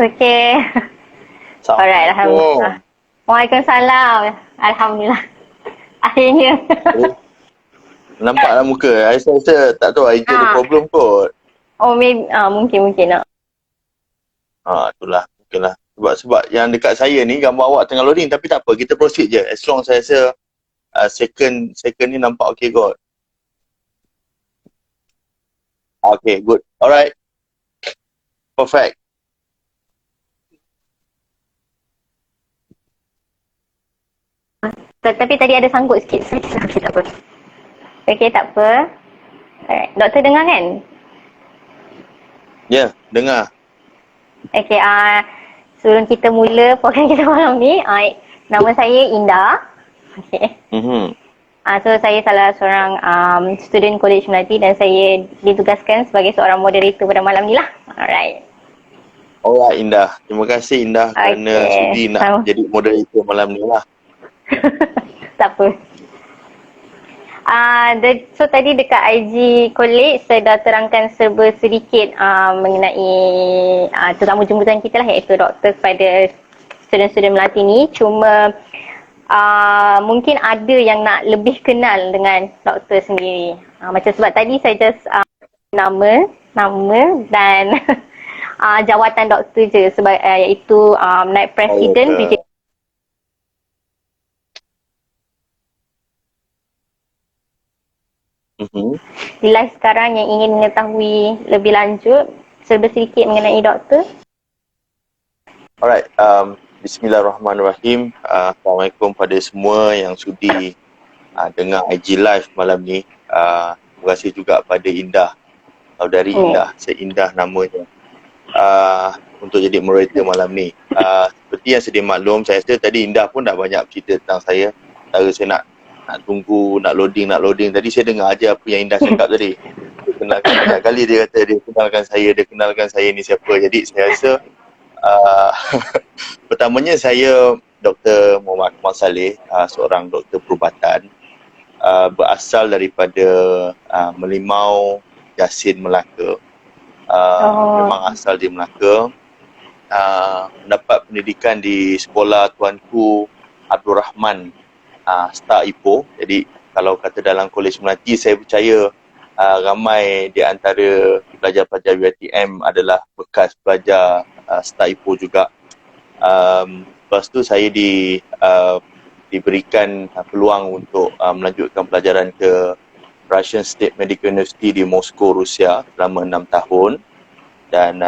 Okay. Alright, Alhamdulillah. Assalamualaikum. Waalaikumsalam. Alhamdulillah. Akhirnya. Eh, Nampaklah muka. I rasa tak tahu IG ada ah. problem kot. Oh, maybe, mungkin. Itulah. Mungkinlah. Sebab yang dekat saya ni gambar awak tengah loading, tapi tak apa. Kita proceed je. As long saya rasa second ni nampak okay kot. Okay, good. Alright. Perfect. Tapi tadi ada sangkut sikit. Okay, tak apa. Okay, tak apa. Alright. Doktor dengar kan? Ya, dengar. Okay, sebelum kita mula program kita malam ni, nama saya Indah. Okay. So saya salah seorang student College Melati dan saya ditugaskan sebagai seorang moderator pada malam ni lah. Alright. Alright, Indah. Terima kasih Indah kerana sudi nak jadi moderator malam ni lah. Tak apa. So tadi dekat IG College saya dah terangkan serba sedikit mengenai tetamu jemputan kita lah, iaitu doktor kepada student-student Melati ni. Cuma mungkin ada yang nak lebih kenal dengan doktor sendiri. Macam sebab tadi saya just nama dan jawatan doktor je, iaitu Naib Presiden BJ. Di live sekarang yang ingin mengetahui lebih lanjut serba sedikit mengenai doktor. Alright, Bismillahirrahmanirrahim. Assalamualaikum pada semua yang sudi dengar IG live malam ni. Terima kasih juga pada Indah, saudari Indah, saya Indah namanya, untuk jadi moderator malam ni. Seperti yang sedia maklum, saya rasa tadi Indah pun dah banyak cerita tentang saya. Saya nak tunggu, nak loading. Tadi saya dengar aja apa yang Indah cakap tadi. Dia kenalkan banyak kali, dia kata dia kenalkan saya ni siapa. Jadi saya rasa pertamanya saya Dr. Muhammad Akmal Saleh, seorang doktor perubatan, berasal daripada Melimau, Yasin, Melaka. Memang asal di Melaka. Mendapat pendidikan di sekolah Tuanku Abdul Rahman, Star Ipoh. Jadi kalau kata dalam Kolej Melati, saya percaya ramai di antara pelajar-pelajar UiTM adalah bekas pelajar Star Ipoh juga. Lepas tu saya diberikan peluang untuk melanjutkan pelajaran ke Russian State Medical University di Moskow, Rusia selama 6 tahun. Dan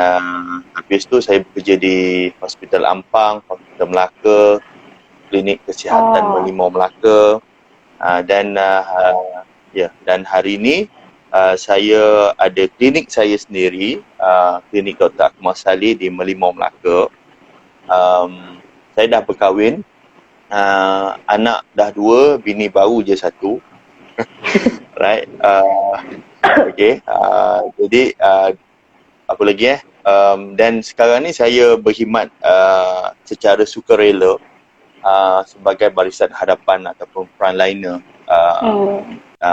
habis tu saya bekerja di Hospital Ampang, Hospital Melaka, Klinik Kesihatan Melimau Melaka, dan hari ini saya ada klinik saya sendiri, klinik Dr. Akmal Saleh di Melimau Melaka. Saya dah berkahwin, anak dah 2, bini baru je 1. Right. Okay. Jadi apa lagi dan sekarang ni saya berkhidmat secara sukarela sebagai barisan hadapan ataupun frontliner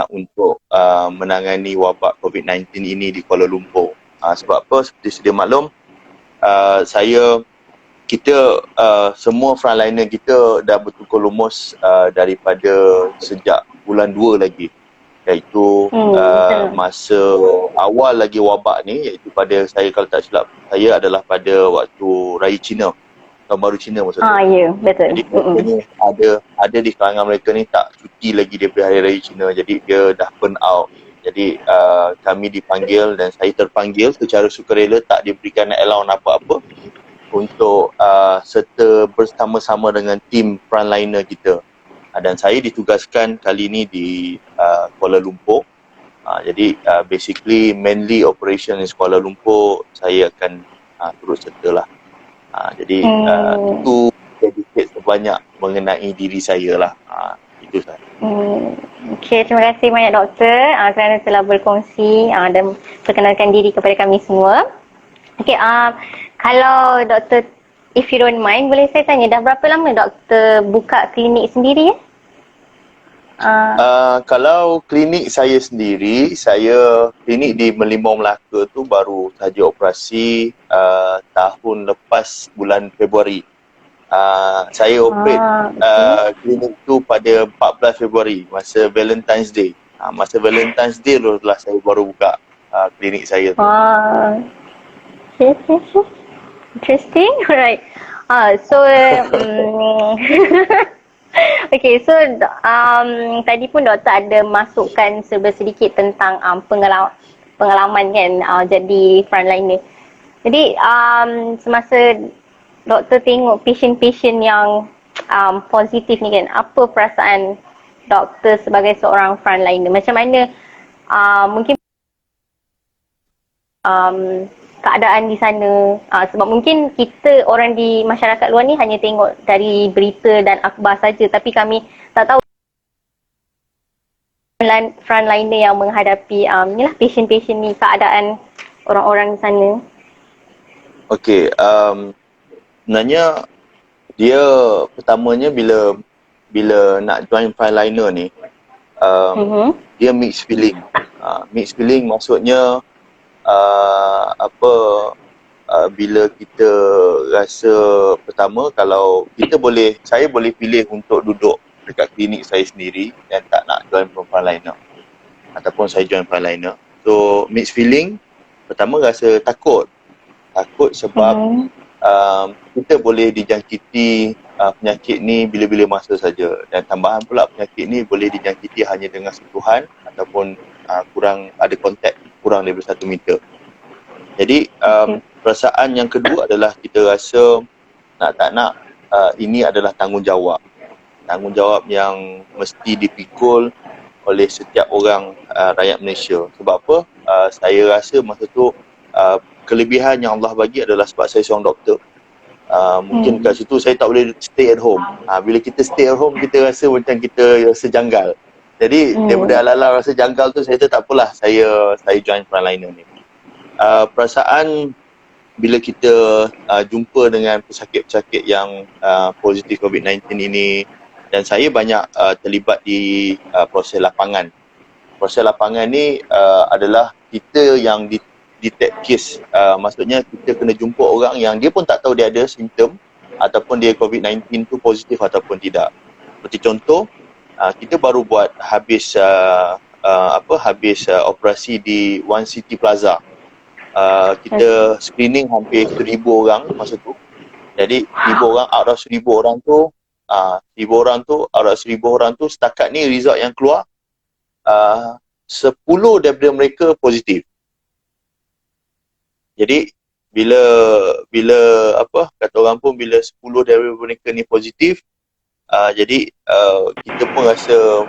untuk menangani wabak COVID-19 ini di Kuala Lumpur. Sebab apa? Seperti sedia maklum, kita semua frontliner kita dah bertukar lumus daripada sejak bulan 2 lagi, iaitu masa awal lagi wabak ni, iaitu pada saya, kalau tak silap saya, adalah pada waktu Raya Cina, Tahun Baru Cina maksudnya. Ya, betul. Jadi ni ada di kalangan mereka ni tak cuti lagi daripada Hari Raya Cina, jadi dia dah burn out. Jadi kami dipanggil dan saya terpanggil secara sukarela, tak diberikan allowance apa-apa untuk serta bersama-sama dengan tim frontliner kita. Dan saya ditugaskan kali ini di Kuala Lumpur. Jadi basically mainly operation di Kuala Lumpur saya akan turut serta lah. Jadi itu sedikit sebanyak mengenai diri saya lah. Itu sahaja. Okay, terima kasih banyak doktor kerana telah berkongsi dan perkenalkan diri kepada kami semua. Okay, kalau doktor, if you don't mind, boleh saya tanya, dah berapa lama doktor buka klinik sendiri ya? Kalau klinik saya sendiri, saya klinik di Merlimau Melaka tu baru saja operasi tahun lepas bulan Februari. Saya operate Okay. klinik tu pada 14 Februari masa Valentine's Day. Masa Valentine's Day tu lah saya baru buka klinik saya tu. Okay, okay, okay. Interesting. Alright. So, okay, so tadi pun doktor ada masukkan sedikit tentang pengalaman kan jadi frontliner. Jadi semasa doktor tengok patient-patient yang positif ni kan, apa perasaan doktor sebagai seorang frontliner? Macam mana mungkin keadaan di sana, sebab mungkin kita orang di masyarakat luar ni hanya tengok dari berita dan akhbar saja, tapi kami tak tahu frontliner yang menghadapi inilah patient-patient ni, keadaan orang-orang di sana. Okey, sebenarnya dia pertamanya bila nak join frontliner ni, dia mixed feeling. Mixed feeling maksudnya bila kita rasa pertama, kalau saya boleh pilih untuk duduk dekat klinik saya sendiri dan tak nak join frontliner ataupun saya join frontliner. So mixed feeling, pertama rasa takut sebab kita boleh dijangkiti penyakit ni bila-bila masa saja, dan tambahan pula penyakit ni boleh dijangkiti hanya dengan sentuhan ataupun kurang ada kontak kurang daripada 1 meter. Jadi perasaan yang kedua adalah kita rasa nak tak nak ini adalah tanggungjawab yang mesti dipikul oleh setiap orang rakyat Malaysia. Sebab apa? Saya rasa masa tu kelebihan yang Allah bagi adalah sebab saya seorang doktor. Mungkin kat situ saya tak boleh stay at home. Bila kita stay at home, kita rasa macam kita rasa janggal. Jadi daripada ala-ala rasa janggal tu, saya kata tak apalah, saya join frontliner ni. Perasaan bila kita jumpa dengan pesakit-pesakit yang positif COVID-19 ini, dan saya banyak terlibat di proses lapangan. Proses lapangan ni adalah kita yang detect case, maksudnya kita kena jumpa orang yang dia pun tak tahu dia ada simptom ataupun dia COVID-19 tu positif ataupun tidak. Seperti contoh, kita baru buat habis operasi di One City Plaza. Kita screening hampir 1,000 orang masa tu. Jadi 1,000 orang out of 1,000 orang tu, 1,000 orang tu out of 1,000 orang tu, setakat ni result yang keluar 10 daripada mereka positif. Jadi bila kata orang pun, bila 10 daripada mereka ni positif, jadi kita pun rasa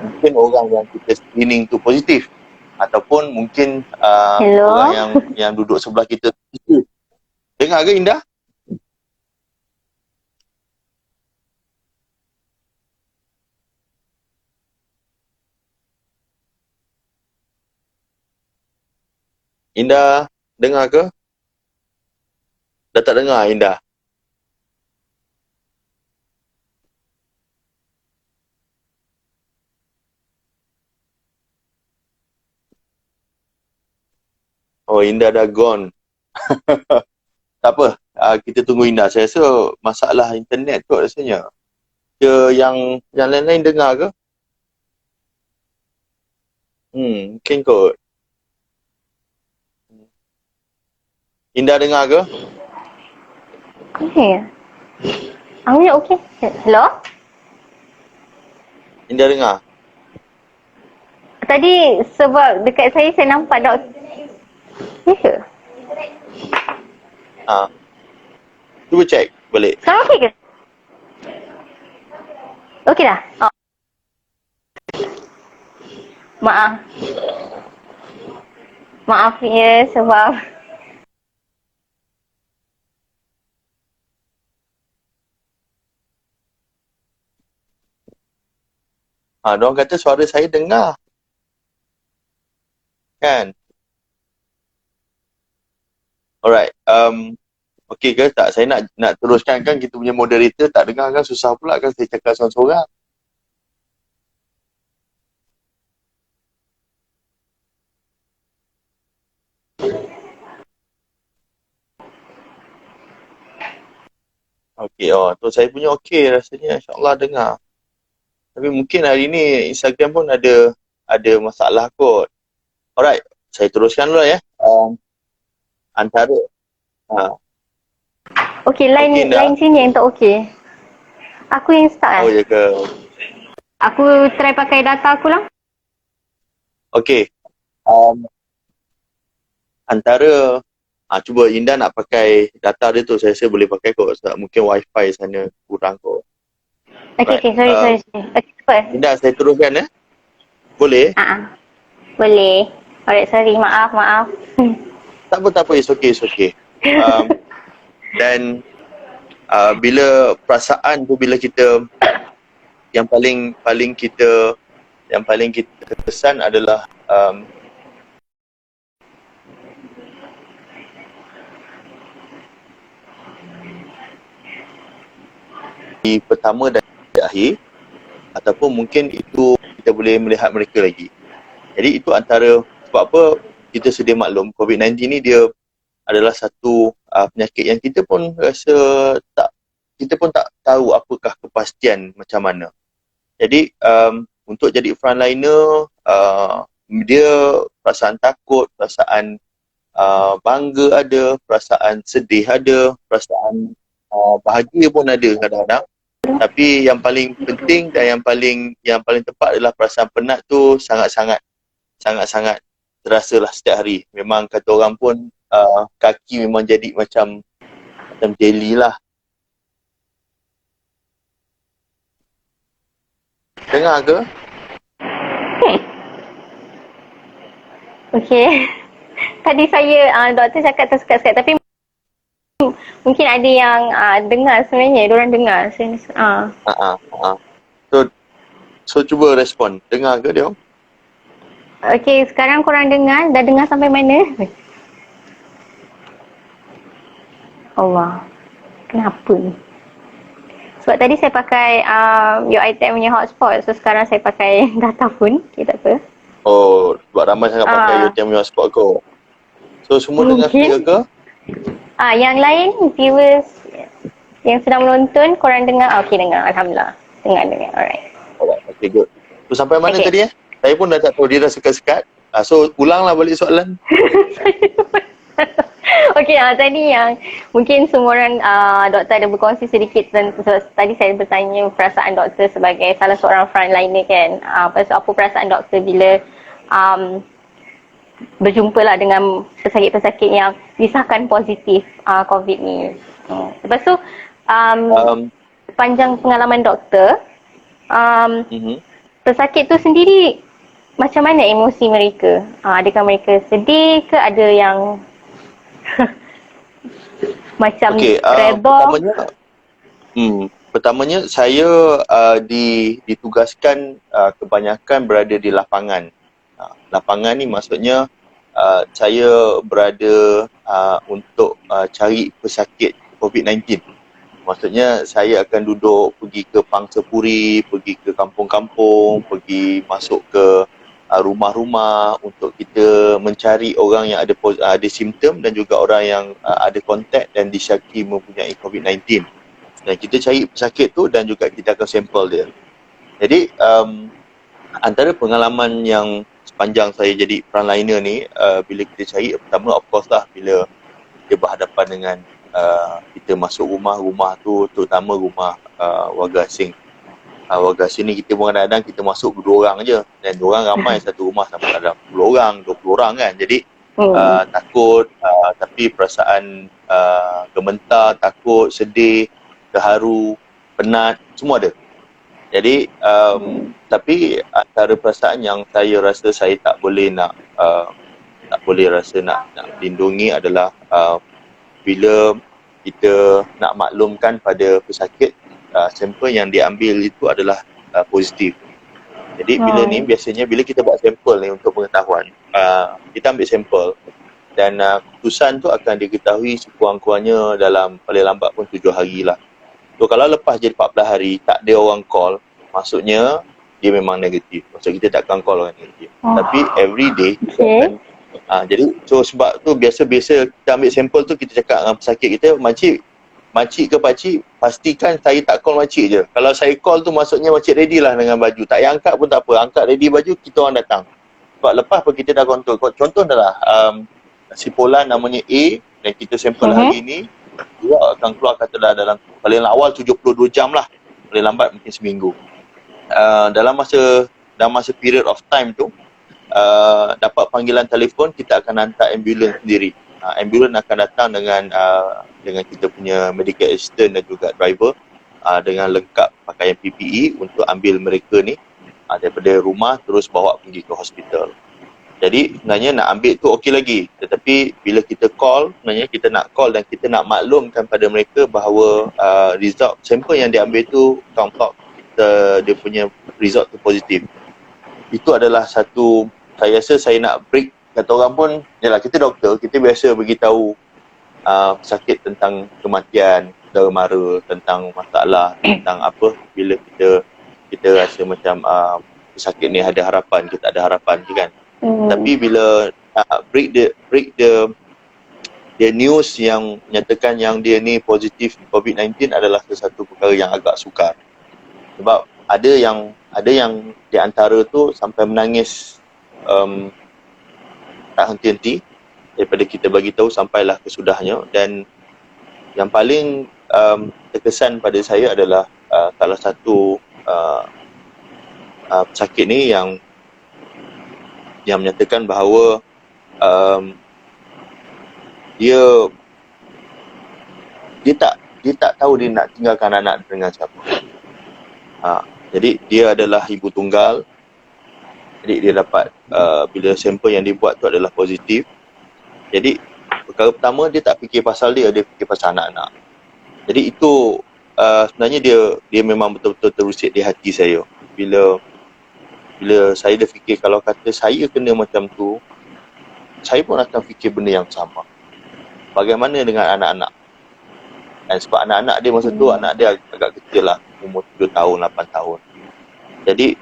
mungkin orang yang kita screening tu positif, ataupun mungkin orang yang duduk sebelah kita. Dengar ke Indah? Indah, dengar ke? Dah tak dengar Indah? Oh, Indah dah gone. Tak apa, kita tunggu Indah. Saya rasa masalah internet kot rasanya. Yang lain-lain dengar ke? Mungkin kot. Indah dengar ke? Okay. Okay. Hello? Indah dengar? Tadi sebab dekat saya nampak doktor. Ya ke? Cuba check balik. Sekarang okey ke? Okey dah? Maaf ya sebab Diorang kata suara saya dengar. Kan? Alright. Okey ke tak? Saya nak teruskan kan, kita punya moderator tak dengar kan, susah pula kan saya cakap seorang-seorang. Okey, tu saya punya okey rasanya, insyaAllah dengar. Tapi mungkin hari ni Instagram pun ada masalah kot. Alright, saya teruskan dulu ya. Antara Okey, okey line dah. sini yang tak okey. Aku yang start Oh ya ke? Aku try pakai data aku lah. Okey. Antara cuba Indah nak pakai data dia tu, saya rasa boleh pakai kot sebab mungkin wifi sana kurang kot. Okey, sorry. Okey, apa? Indah, saya teruskan ya. Boleh? Boleh. Alright, sorry. Maaf. Tak apa, it's okay. Dan bila perasaan tu, bila kita yang paling kita kesan adalah di pertama dan di akhir, ataupun mungkin itu kita boleh melihat mereka lagi. Jadi itu antara, sebab apa kita sedia maklum COVID-19 ni dia adalah satu penyakit yang kita pun rasa kita pun tak tahu apakah kepastian macam mana. Jadi untuk jadi frontliner, dia perasaan takut, perasaan bangga ada, perasaan sedih ada, perasaan bahagia pun ada kadang-kadang. Tapi yang paling penting dan yang paling tepat adalah perasaan penat tu sangat-sangat terasa lah setiap hari. Memang kata orang pun kaki memang jadi macam jelly lah. Dengar ke? Okey. Tadi saya doktor cakap tersekat-sekat tapi mungkin ada yang dengar sebenarnya. Diorang dengar. So cuba respon. Dengar ke dia? Okey, sekarang korang dengar. Dah dengar sampai mana? Allah. Kenapa ni? Sebab tadi saya pakai UiTM punya hotspot. So sekarang saya pakai data phone. Okay, tak apa. Oh, sebab ramai sangat pakai UiTM punya hotspot kau. So semua dengar clear ke? Yang lain, viewers yang sedang menonton, korang dengar? Okey, dengar. Alhamdulillah. Dengar. Alright. Okay, good. So sampai mana tadi Saya pun dah tak tahu, dia dah sekat-sekat. So ulanglah balik soalan. Okey, tadi yang mungkin semua orang doktor ada berkongsi sedikit tentang, tadi saya bertanya perasaan doktor sebagai salah seorang frontliner kan. Apa perasaan doktor bila berjumpa lah dengan pesakit-pesakit yang disahkan positif COVID ni. Lepas tu sepanjang pengalaman doktor, pesakit tu sendiri macam mana emosi mereka? Adakah mereka sedih ke, ada yang macam redha? Pertamanya saya ditugaskan kebanyakan berada di lapangan. Lapangan ni maksudnya saya berada untuk cari pesakit COVID-19. Maksudnya saya akan duduk pergi ke Pangsapuri, pergi ke kampung-kampung, pergi masuk ke rumah-rumah untuk kita mencari orang yang ada simptom dan juga orang yang ada kontak dan disyaki mempunyai COVID-19. Dan kita cari pesakit tu dan juga kita akan sampel dia. Jadi antara pengalaman yang sepanjang saya jadi frontliner ni, bila kita cari, pertama of course lah bila kita berhadapan dengan kita masuk rumah tu, terutama rumah warga asing. Warga asing ni kita pun kadang-kadang kita masuk 2 orang je, dan 2 orang ramai satu rumah sampai ada 10 orang, 20 orang kan. Jadi takut, tapi perasaan gementar, takut, sedih, terharu, penat, semua ada. Jadi tapi antara perasaan yang saya rasa saya tak boleh nak lindungi adalah bila kita nak maklumkan pada pesakit sampel yang diambil itu adalah positif. Jadi bila ni biasanya bila kita buat sampel ni untuk pengetahuan, kita ambil sampel dan keputusan tu akan diketahui sekurang-kurangnya dalam paling lambat pun 7 hari lah. So kalau lepas je 14 hari tak ada orang call, maksudnya dia memang negatif. Maksud kita takkan call orang negatif. Tapi every day kita akan jadi so sebab tu biasa kita ambil sampel tu, kita cakap dengan pesakit kita, makcik makcik ke pakcik, pastikan saya tak call makcik je. Kalau saya call tu maksudnya makcik ready lah dengan baju. Tak payah angkat pun tak apa. Angkat ready baju, kita orang datang. Sebab lepas pun kita dah kontrol. Contoh dah lah, si Polan namanya A dan kita sampel hari ni, dia akan keluar katalah dalam paling awal 72 jam lah. Paling lambat mungkin seminggu. Dalam masa period of time tu, dapat panggilan telefon, kita akan hantar ambulans sendiri. Ambulans akan datang dengan kita punya medical assistant dan juga driver dengan lengkap pakaian PPE untuk ambil mereka ni daripada rumah terus bawa pergi ke hospital. Jadi sebenarnya nak ambil tu okey lagi, tetapi bila kita call, sebenarnya kita nak call dan kita nak maklumkan pada mereka bahawa result sampel yang diambil tu count dia punya result tu positif. Itu adalah satu, saya rasa saya nak break. Kata orang pun, yalah kita doktor, kita biasa beritahu sakit tentang kematian, saudara mara, tentang masalah, tentang apa, bila kita rasa macam sakit ni ada harapan, kita ada harapan je kan. Tapi bila break the news yang menyatakan yang dia ni positif COVID-19 adalah sesuatu perkara yang agak sukar. Sebab ada yang di antara tu sampai menangis tak henti-henti daripada kita bagi tahu sampailah kesudahnya. Dan yang paling terkesan pada saya adalah salah satu pesakit ni yang menyatakan bahawa dia tak tahu dia nak tinggalkan anak dengan siapa. Jadi dia adalah ibu tunggal. Jadi dia dapat bila sampel yang dibuat tu adalah positif. Jadi perkara pertama dia tak fikir pasal dia fikir pasal anak-anak. Jadi itu sebenarnya dia memang betul-betul terusik di hati saya. Bila saya dah fikir kalau kata saya kena macam tu, saya pun akan fikir benda yang sama. Bagaimana dengan anak-anak? Dan sebab anak-anak dia masa tu, anak dia agak kecil lah, umur 7 tahun, 8 tahun. Jadi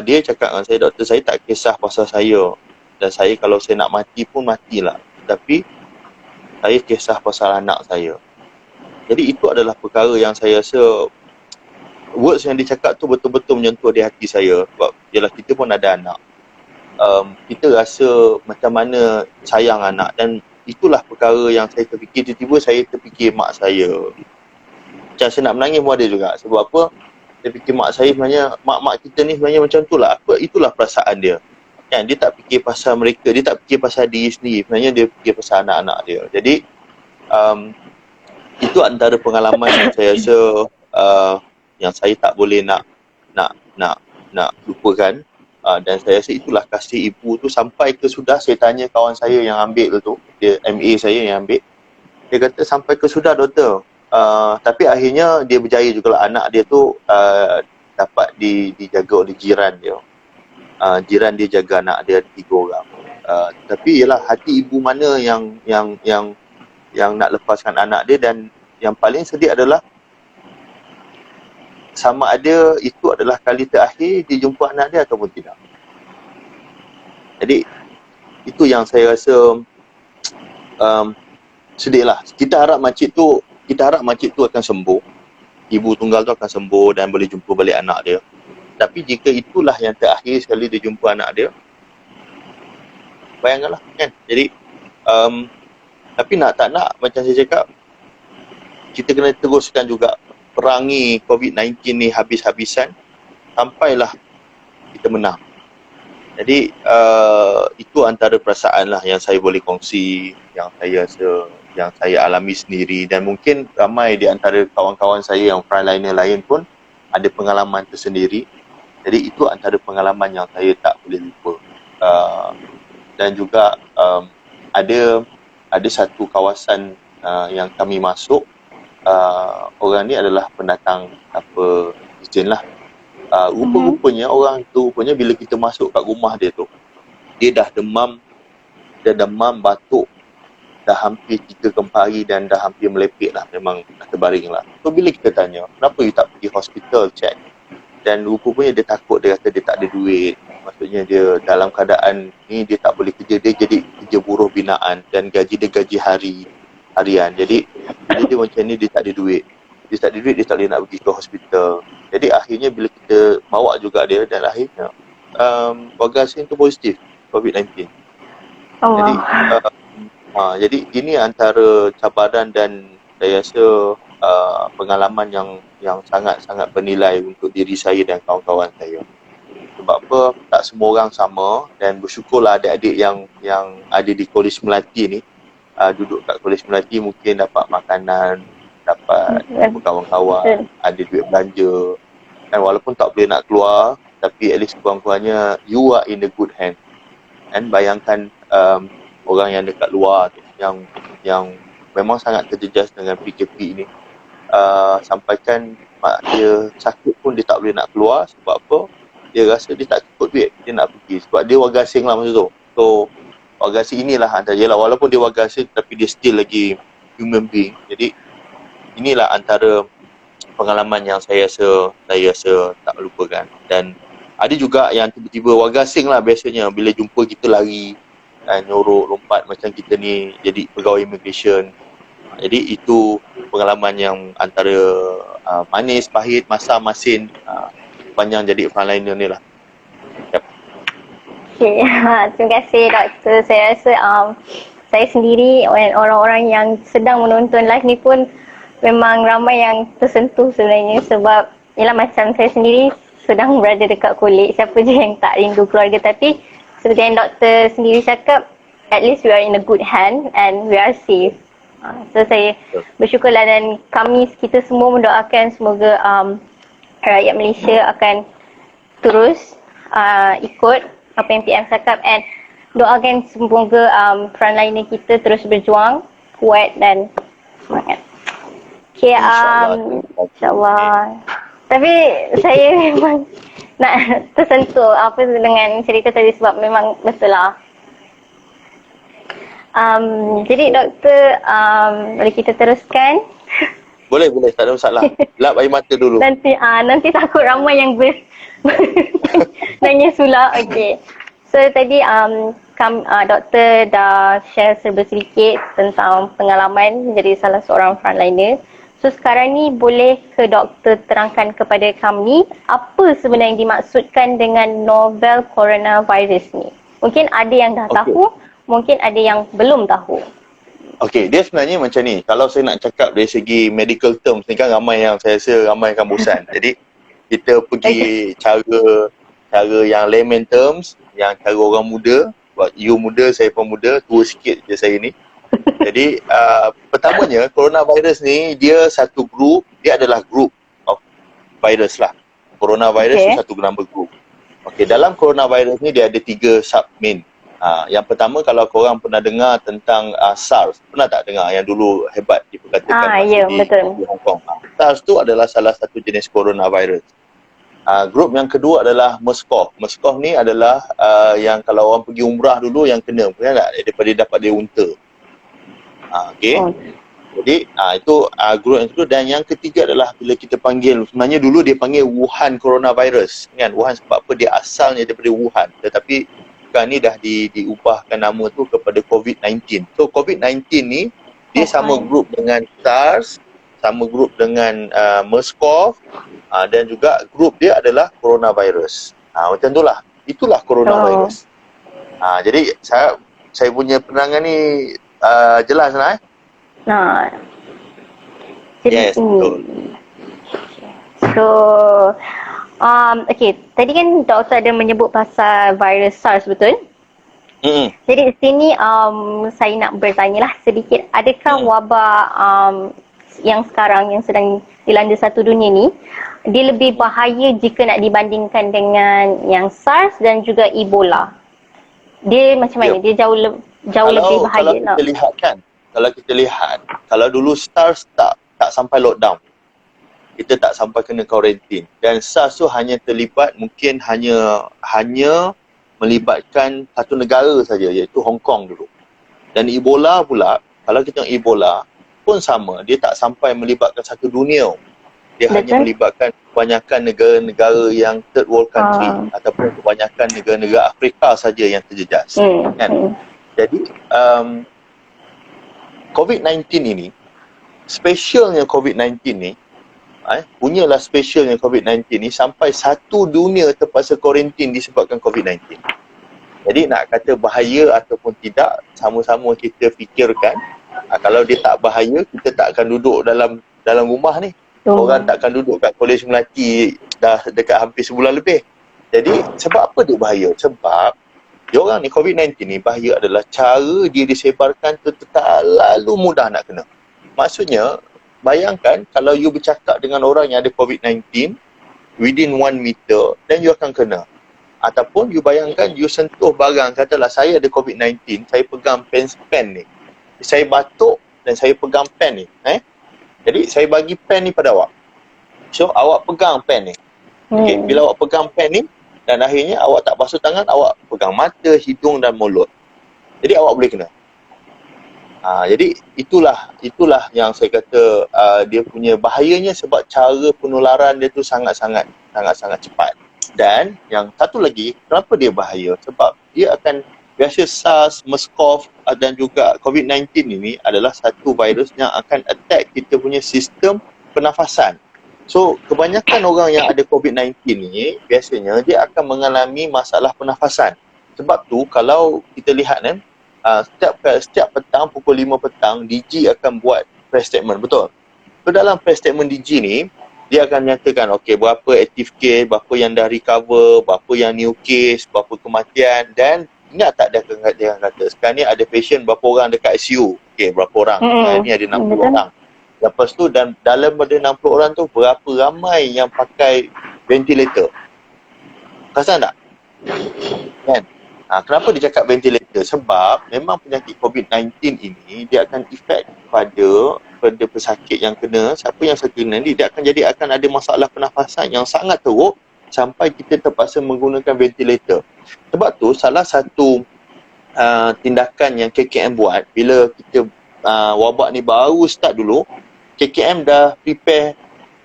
dia cakap dengan saya, doktor, saya tak kisah pasal saya. Dan saya kalau saya nak mati pun matilah. Tapi saya kisah pasal anak saya. Jadi itu adalah perkara yang saya rasa words yang dicakap tu betul-betul menyentuh di hati saya. Sebab yalah kita pun ada anak. Kita rasa macam mana sayang anak. Dan itulah perkara yang saya terfikir. Tiba-tiba saya terfikir mak saya. Macam saya nak menangis pun ada juga. Sebab apa? Saya fikir mak saya sebenarnya, mak-mak kita ni sebenarnya macam tu lah. Itulah perasaan dia. Kan? Dia tak fikir pasal mereka. Dia tak fikir pasal diri sendiri. Sebenarnya dia fikir pasal anak-anak dia. Jadi itu antara pengalaman yang saya rasa yang saya tak boleh nak lupakan. Dan saya rasa itulah kasih ibu tu sampai ke sudah. Saya tanya kawan saya yang ambil tu, dia MA saya yang ambil, dia kata sampai ke sudah doktor. Tapi akhirnya dia berjaya juga lah. Anak dia tu dapat dijaga oleh jiran dia. Jiran dia jaga anak dia 3 orang. Tapi ialah hati ibu mana yang nak lepaskan anak dia. Dan yang paling sedih adalah sama ada itu adalah kali terakhir dia jumpa anak dia ataupun tidak. Jadi itu yang saya rasa sedih lah. Kita harap makcik tu akan sembuh. Ibu tunggal tu akan sembuh dan boleh jumpa balik anak dia. Tapi jika itulah yang terakhir sekali dia jumpa anak dia, bayangkanlah kan. Jadi tapi nak tak nak, macam saya cakap, kita kena teruskan juga perangi COVID-19 ni habis-habisan sampailah kita menang. Jadi itu antara perasaan lah yang saya boleh kongsi, yang saya rasa, yang saya alami sendiri. Dan mungkin ramai di antara kawan-kawan saya yang frontliner lain pun ada pengalaman tersendiri. Jadi itu antara pengalaman yang saya tak boleh lupa. Dan juga ada satu kawasan yang kami masuk, orang ni adalah pendatang izin lah. Rupa-rupanya orang tu, rupanya bila kita masuk kat rumah dia tu, dia dah demam, batuk dah hampir 3 ke 4 hari dan dah hampir melepek lah, memang dah terbaring lah. So bila kita tanya, kenapa you tak pergi hospital check? Dan rupanya dia takut, dia kata dia tak ada duit. Maksudnya dia dalam keadaan ni dia tak boleh kerja, dia jadi kerja buruh binaan dan gaji dia gaji hari harian. Jadi bila dia macam ni, dia tak ada duit. Dia tak ada duit, dia tak boleh nak pergi ke hospital. Jadi akhirnya bila kita bawa juga dia, dan akhirnya warga asing tu positif COVID-19. Jadi jadi ini antara cabaran dan saya rasa pengalaman yang sangat-sangat bernilai untuk diri saya dan kawan-kawan saya. Sebab apa, tak semua orang sama, dan bersyukurlah adik-adik yang ada di Kolej Melati ni, duduk kat Kolej Melati mungkin dapat makanan, dapat kawan-kawan, ada duit belanja, dan walaupun tak boleh nak keluar, tapi at least kurang-kurangnya you are in a good hand. Dan bayangkan orang yang dekat luar tu, yang memang sangat terjejas dengan PKP ni, sampaikan mak dia sakit pun dia tak boleh nak keluar. Sebab apa? Dia rasa dia tak cukup duit dia nak pergi, sebab dia warga asing lah masa tu. So warga asing inilah antara, yelah, walaupun dia warga asing tapi dia still lagi human being. Jadi inilah antara pengalaman yang saya rasa tak lupakan. Dan ada juga yang tiba-tiba warga asing lah biasanya, bila jumpa kita lari dan nyorok lompat macam kita ni jadi pegawai immigration. Jadi itu pengalaman yang antara manis, pahit, masam, masin panjang jadi frontliner ni lah. Yep. Okay, terima kasih doktor. Saya rasa saya sendiri dan orang-orang yang sedang menonton live ni pun memang ramai yang tersentuh sebenarnya, sebab ialah macam saya sendiri sedang berada dekat kolej, siapa je yang tak rindu keluarga. Tapi seperti yang doktor sendiri cakap, at least we are in a good hand and we are safe. So saya bersyukurlah, dan kita semua mendoakan semoga rakyat Malaysia akan terus ikut apa yang PM cakap, and doakan semoga frontliner kita terus berjuang kuat dan semangat. Okay, InsyaAllah. Tapi saya memang nak tersentuh apa dengan cerita tadi, sebab memang betul lah. Jadi doktor, boleh kita teruskan? Boleh, tak ada masalah. Lap air mata dulu. Nanti takut ramai yang nangis pula. Okay. So tadi doktor dah share serba sedikit tentang pengalaman menjadi salah seorang frontliner. So sekarang ni boleh ke doktor terangkan kepada kami apa sebenarnya yang dimaksudkan dengan novel coronavirus ni? Mungkin ada yang dah tahu, mungkin ada yang belum tahu. Okey, dia sebenarnya macam ni. Kalau saya nak cakap dari segi medical terms ni kan ramai yang saya rasa ramai akan bosan. Jadi kita pergi cara yang layman terms, yang cara orang muda. Sebab you muda, saya pun muda, tua sikit je saya ni. Jadi pertamanya coronavirus ni dia satu grup, dia adalah group of virus lah. Coronavirus tu satu nama grup. Okey, dalam coronavirus ni dia ada 3 submain. Yang pertama, kalau korang pernah dengar tentang SARS, pernah tak dengar yang dulu hebat diperkatakan di Hong Kong? SARS tu adalah salah satu jenis coronavirus. Grup yang kedua adalah MERS-CoV. MERS-CoV ni adalah yang kalau orang pergi umrah dulu yang kena, pernah tak? Daripada dapat dia unta. Jadi itu grup yang kedua. Dan yang ketiga adalah bila kita panggil, sebenarnya dulu dia panggil Wuhan coronavirus kan. Wuhan sebab apa? Dia asalnya daripada Wuhan, tetapi sekarang ni dah diubahkan nama tu kepada COVID-19. So COVID-19 ni dia sama grup dengan SARS, sama grup dengan MERS-CoV, dan juga grup dia adalah coronavirus. Macam tu lah. Itulah coronavirus. Jadi saya punya penerangan ni jelas lah Jadi yes, betul. So okay, tadi kan doktor ada menyebut pasal virus SARS, betul? Jadi di sini saya nak bertanya lah sedikit, adakah wabak yang sekarang yang sedang dilanda satu dunia ni, dia lebih bahaya jika nak dibandingkan dengan yang SARS dan juga Ebola? Dia macam mana? Dia jauh lebih bahaya. Kalau kita lihat, kalau dulu SARS tak sampai lockdown, kita tak sampai kena karantin, dan SARS tu hanya terlibat, mungkin hanya melibatkan satu negara saja, iaitu Hong Kong dulu. Dan Ebola pula, kalau kita tengok Ebola pun sama, dia tak sampai melibatkan satu dunia. Dia hanya melibatkan kebanyakan negara-negara yang third world country, ataupun kebanyakan negara-negara Afrika saja yang terjejas. Kan? Jadi COVID-19 ini, specialnya COVID-19 ni, punyalah specialnya COVID-19 ni sampai satu dunia terpaksa kuarantin disebabkan COVID-19. Jadi nak kata bahaya ataupun tidak, sama-sama kita fikirkan. Kalau dia tak bahaya, kita tak akan duduk dalam rumah ni. Orang tak akan duduk kat Kolej Melati dah dekat hampir sebulan lebih. Jadi sebab apa dia bahaya? Sebab diorang ni COVID-19 ni bahaya adalah cara dia disebarkan tu terlalu mudah nak kena. Maksudnya, bayangkan kalau you bercakap dengan orang yang ada COVID-19 within 1 meter, then you akan kena. Ataupun you bayangkan you sentuh barang, katalah saya ada COVID-19, saya pegang pen ni. Saya batuk dan saya pegang pen ni. Jadi saya bagi pen ni pada awak. So awak pegang pen ni. Okay, bila awak pegang pen ni dan akhirnya awak tak basuh tangan, awak pegang mata, hidung dan mulut. Jadi awak boleh kena. Jadi itulah yang saya kata dia punya bahayanya, sebab cara penularan dia tu sangat-sangat cepat. Dan yang satu lagi, kenapa dia bahaya? Sebab dia akan, biasa SARS, MERS-CoV dan juga COVID-19 ini adalah satu virus yang akan attack kita punya sistem pernafasan. So, kebanyakan orang yang ada COVID-19 ni, biasanya dia akan mengalami masalah pernafasan. Sebab tu, kalau kita lihat kan, setiap petang, pukul 5 petang, DG akan buat press statement, betul? So, dalam press statement DG ni, dia akan menyatakan, okey, berapa active case, berapa yang dah recover, berapa yang new case, berapa kematian, dan ingat tak dia akan kata, sekarang ni ada patient berapa orang dekat ICU, okey, berapa orang, sekarang ni ada 60 orang. Lepas tu, dan dalam pada 60 orang tu, berapa ramai yang pakai ventilator? Perasan tak? Kan? Kenapa dia cakap ventilator? Sebab memang penyakit COVID-19 ini dia akan efek pada pesakit yang kena. Siapa yang sakit nanti dia akan ada masalah pernafasan yang sangat teruk sampai kita terpaksa menggunakan ventilator. Sebab tu salah satu tindakan yang KKM buat bila kita wabak ni baru start dulu, KKM dah prepare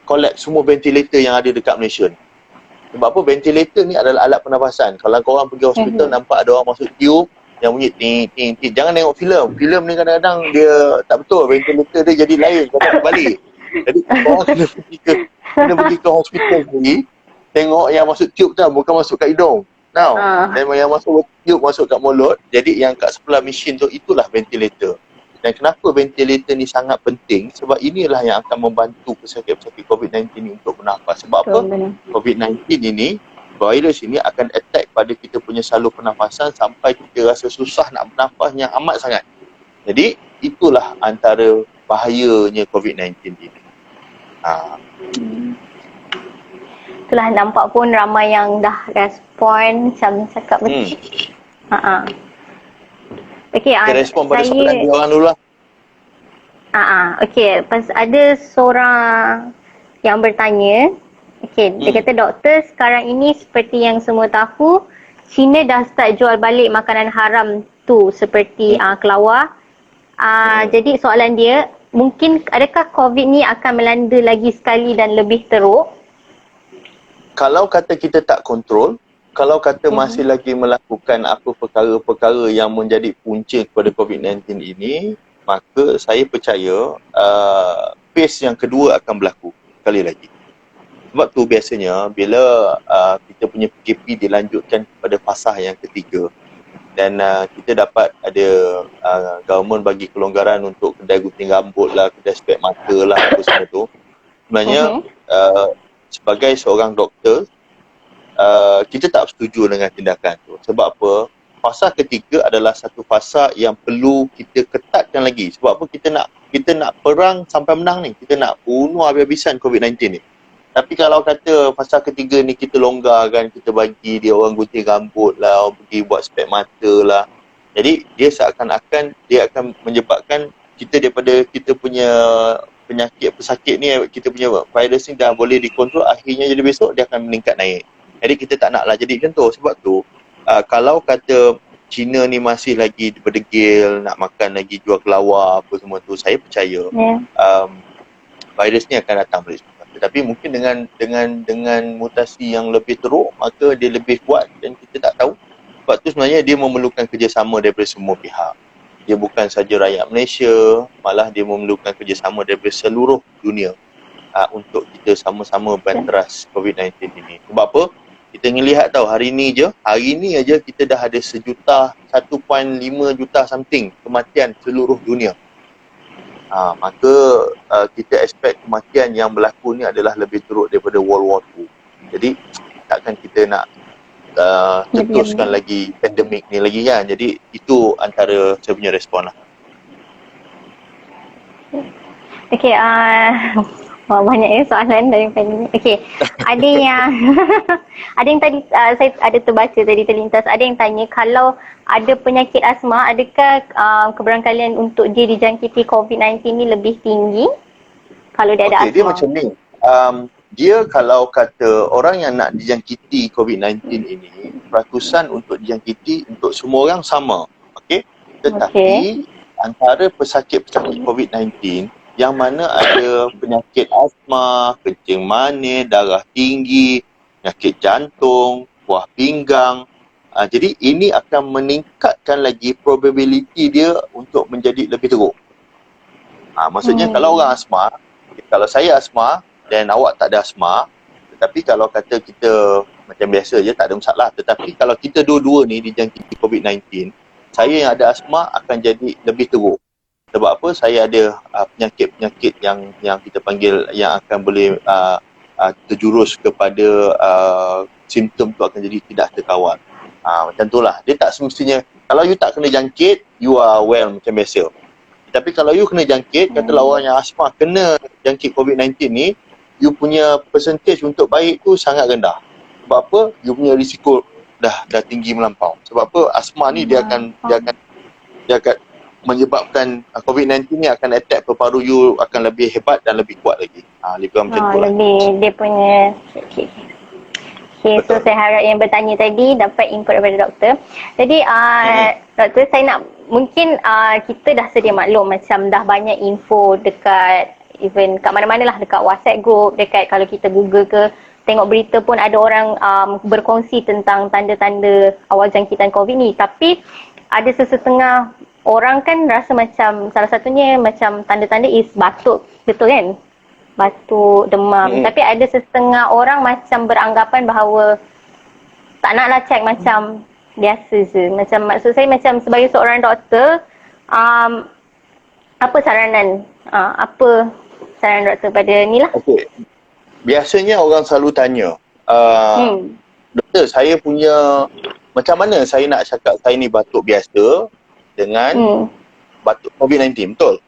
collect semua ventilator yang ada dekat Malaysia ni. Sebab apa? Ventilator ni adalah alat pernafasan. Kalau korang pergi hospital nampak ada orang masuk tiup yang bunyi ting. Jangan tengok filem. Filem ni kadang-kadang dia tak betul. Ventilator dia jadi lain. Kau tak balik. Jadi korang kena pergi ke hospital sendiri, tengok yang masuk tiup tu, bukan masuk kat hidung. Now, dan yang masuk tiup masuk kat mulut. Jadi yang kat sebelah mesin tu, itulah ventilator. Dan kenapa ventilator ni sangat penting? Sebab inilah yang akan membantu pesakit-pesakit COVID-19 ni untuk bernafas. Sebab apa? COVID-19 ini, virus ini akan attack pada kita punya salur pernafasan sampai kita rasa susah nak bernafas yang amat sangat. Jadi, itulah antara bahayanya COVID-19 ini. Itulah, nampak pun ramai yang dah respon macam cakap betul. Okey, respon pada soalan dia orang dulu lah. Okey, pas ada seorang yang bertanya. Okey, dia kata, doktor, sekarang ini seperti yang semua tahu, China dah start jual balik makanan haram tu seperti kelawar. Jadi soalan dia, mungkin adakah COVID ni akan melanda lagi sekali dan lebih teruk? Kalau kata kita tak kontrol, kalau kata masih lagi melakukan apa perkara-perkara yang menjadi punca kepada COVID-19 ini, maka saya percaya phase yang kedua akan berlaku sekali lagi. Sebab tu biasanya bila kita punya PKP dilanjutkan kepada fasa yang ketiga dan kita dapat ada government bagi kelonggaran untuk kedai gunting rambut lah, kedai spek mata lah, apa semua tu. Sebenarnya sebagai seorang doktor, kita tak setuju dengan tindakan tu. Sebab apa? Fasa ketiga adalah satu fasa yang perlu kita ketatkan lagi. Sebab apa? Kita nak perang sampai menang ni. Kita nak bunuh habis-habisan COVID-19 ni. Tapi kalau kata fasa ketiga ni kita longgarkan, kita bagi dia orang gunting rambut lah, orang pergi buat spek mata lah. Jadi dia seakan-akan dia akan menyebabkan kita daripada kita punya penyakit pesakit ni, kita punya virus ni dah boleh dikontrol, akhirnya jadi besok dia akan meningkat naik. Jadi kita tak naklah jadi macam tu. Sebab tu kalau kata China ni masih lagi berdegil nak makan lagi, jual kelawar apa semua tu, saya percaya virus ni akan datang balik. Tetapi mungkin dengan mutasi yang lebih teruk, maka dia lebih kuat dan kita tak tahu. Sebab tu sebenarnya dia memerlukan kerjasama daripada semua pihak. dia bukan saja rakyat Malaysia, malah dia memerlukan kerjasama daripada seluruh dunia untuk kita sama-sama banteras COVID-19 ini. Sebab apa? Kita ngelihat tahu hari ni aja kita dah ada 1.5 juta something kematian seluruh dunia. Maka kita expect kematian yang berlaku ni adalah lebih teruk daripada World War II. Jadi takkan kita nak teruskan lagi pandemik ni lagi kan. Jadi itu antara saya punya respon lah. Okay, banyak soalan dari pandemik. Okay, ada yang ada yang tadi saya ada terbaca tadi terlintas, ada yang tanya kalau ada penyakit asma, adakah kebarangkalian untuk dia dijangkiti COVID-19 ni lebih tinggi kalau dia ada asma? Dia macam ni. Dia kalau kata orang yang nak dijangkiti COVID-19 ini, peratusan untuk dijangkiti untuk semua orang sama. Okey? Tetapi antara pesakit-pesakit COVID-19 yang mana ada penyakit asma, kencing manis, darah tinggi, penyakit jantung, buah pinggang. Jadi ini akan meningkatkan lagi probability dia untuk menjadi lebih teruk. Maksudnya kalau orang asma, kalau saya asma dan awak tak ada asma, tetapi kalau kata kita macam biasa je tak ada masalah. Tetapi kalau kita dua-dua ni dijangkiti COVID-19, saya yang ada asma akan jadi lebih teruk. Sebab apa? Saya ada penyakit-penyakit yang kita panggil yang akan boleh terjurus kepada simptom tu akan jadi tidak terkawal. Macam tu lah. Dia tak semestinya, kalau you tak kena jangkit, you are well macam biasa. Tapi kalau you kena jangkit, katalah orang yang asma kena jangkit COVID-19 ni, you punya percentage untuk baik tu sangat rendah. Sebab apa? You punya risiko dah tinggi melampau. Sebab apa? Asma ni dia akan menyebabkan COVID-19 ni akan attack paru-paru you akan lebih hebat dan lebih kuat lagi. Lebih macam tu lah. Lebih dia punya. Okay, so saya harap yang bertanya tadi dapat input daripada doktor. Jadi doktor, saya nak mungkin kita dah sedia maklum macam dah banyak info dekat even kat mana-mana lah, dekat WhatsApp group, dekat kalau kita Google ke tengok berita pun ada orang berkongsi tentang tanda-tanda awal jangkitan COVID ni. Tapi ada sesetengah orang kan rasa macam salah satunya macam tanda-tanda is batuk, betul kan? Batuk, demam. Tapi ada setengah orang macam beranggapan bahawa tak naklah check macam biasa je. Macam maksud saya macam sebagai seorang doktor, apa saranan? Apa saranan doktor pada ni lah? Okay. Biasanya orang selalu tanya, doktor saya punya, macam mana saya nak cakap saya ni batuk biasa dengan batuk COVID-19, betul?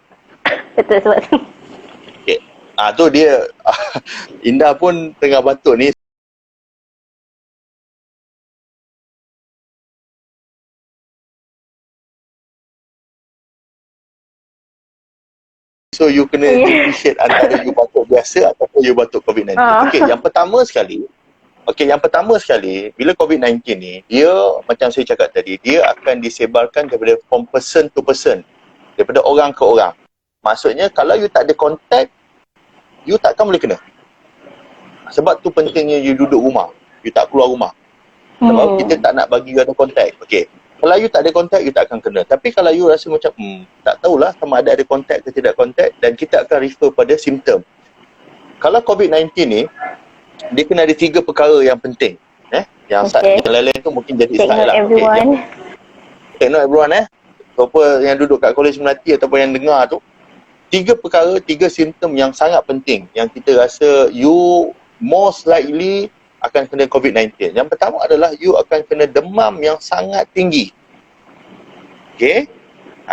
Betul, sebab tu. Okay. Tu dia, Indah pun tengah batuk ni. So you kena differentiate antara you batuk biasa ataupun you batuk COVID-19. Okay, yang pertama sekali, bila COVID-19 ni, dia macam saya cakap tadi, dia akan disebarkan daripada from person to person, daripada orang ke orang. Maksudnya kalau you tak ada kontak, you takkan boleh kena. Sebab tu pentingnya you duduk rumah, you tak keluar rumah. Sebab kita tak nak bagi you ada kontak. Okay, kalau you tak ada kontak, you tak akan kena. Tapi kalau you rasa macam tak tahulah sama ada kontak ke tidak kontak, dan kita akan refer pada simptom. Kalau COVID-19 ni, dia kena ada 3 perkara yang penting. Yang lain-lain tu mungkin jadi style lah. Take note everyone. Siapa yang duduk kat Kolej Melati ataupun yang dengar tu, 3 perkara, 3 simptom yang sangat penting yang kita rasa you most likely akan kena COVID-19. Yang pertama adalah you akan kena demam yang sangat tinggi. Okay?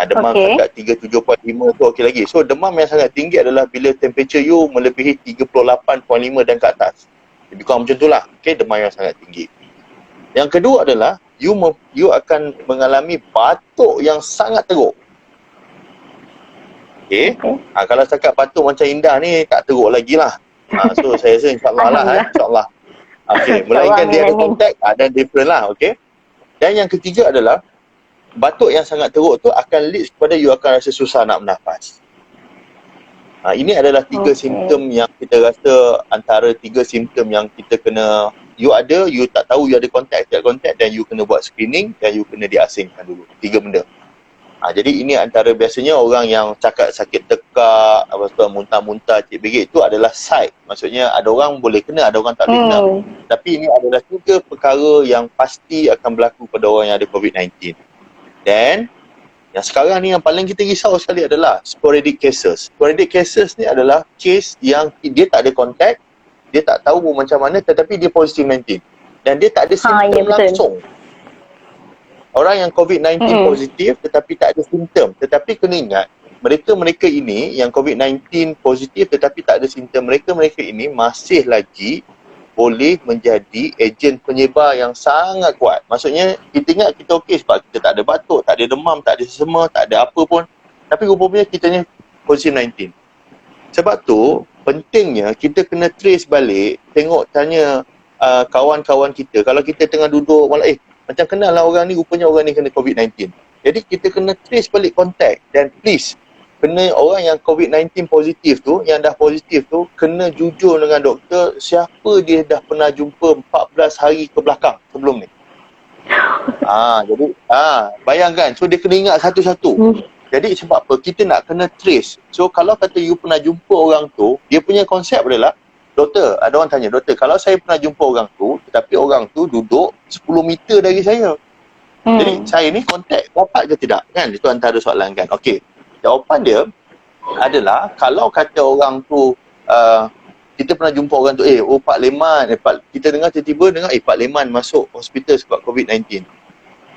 Demam dekat 37.5 tu okey lagi. So demam yang sangat tinggi adalah bila temperature you melebihi 38.5 dan ke atas. Lebih kurang macam tu lah. Okay? Demam yang sangat tinggi. Yang kedua adalah you akan mengalami batuk yang sangat teruk. Okay? Kalau cakap batuk macam Indah ni tak teruk lagi lah. So saya rasa insyaAllah lah. InsyaAllah. Okay, melainkan dia ada kontak, ada different lah, okay. Dan yang ketiga adalah batuk yang sangat teruk tu akan lead kepada you akan rasa susah nak bernafas. Ini adalah 3 simptom yang kita rasa antara 3 simptom yang kita kena, you tak tahu you ada kontak, tidak kontak, dan you kena buat screening dan you kena diasingkan dulu. 3 benda. Jadi ini antara biasanya orang yang cakap sakit tekak, apa tu muntah-muntah, cik begit itu adalah side. Maksudnya ada orang boleh kena, ada orang tak boleh kena. Tapi ini adalah 3 perkara yang pasti akan berlaku pada orang yang ada COVID-19. Dan yang sekarang ni yang paling kita risau sekali adalah sporadic cases. Sporadic cases ni adalah case yang dia tak ada kontak, dia tak tahu macam mana tetapi dia positif 19. Dan dia tak ada simptom langsung. Orang yang COVID-19 positif tetapi tak ada simptom. Tetapi kena ingat, mereka-mereka ini yang COVID-19 positif tetapi tak ada simptom, mereka-mereka ini masih lagi boleh menjadi ejen penyebar yang sangat kuat. Maksudnya, kita ingat kita okey sebab kita tak ada batuk, tak ada demam, tak ada sesama, tak ada apa pun. Tapi rupanya kita ni positif 19. Sebab tu, pentingnya kita kena trace balik, tanya kawan-kawan kita. Kalau kita tengah duduk, malah macam kenal lah orang ni, rupanya orang ni kena COVID-19. Jadi kita kena trace balik kontak dan please, kena orang yang COVID-19 positif tu, yang dah positif tu, kena jujur dengan doktor siapa dia dah pernah jumpa 14 hari ke belakang sebelum ni. Jadi bayangkan, so dia kena ingat satu-satu. Jadi sebab apa? Kita nak kena trace. So kalau kata you pernah jumpa orang tu, dia punya konsep adalah, doktor, ada orang tanya, doktor, kalau saya pernah jumpa orang tu, tetapi orang tu duduk 10 meter dari saya. Jadi saya ni kontak dapat ke tidak? Kan? Itu antara soalan kan. Okey. Jawapan dia adalah, kalau kata orang tu, kita pernah jumpa orang tu, Pak Leman, kita dengar tiba-tiba dengar, Pak Leman masuk hospital sebab COVID-19.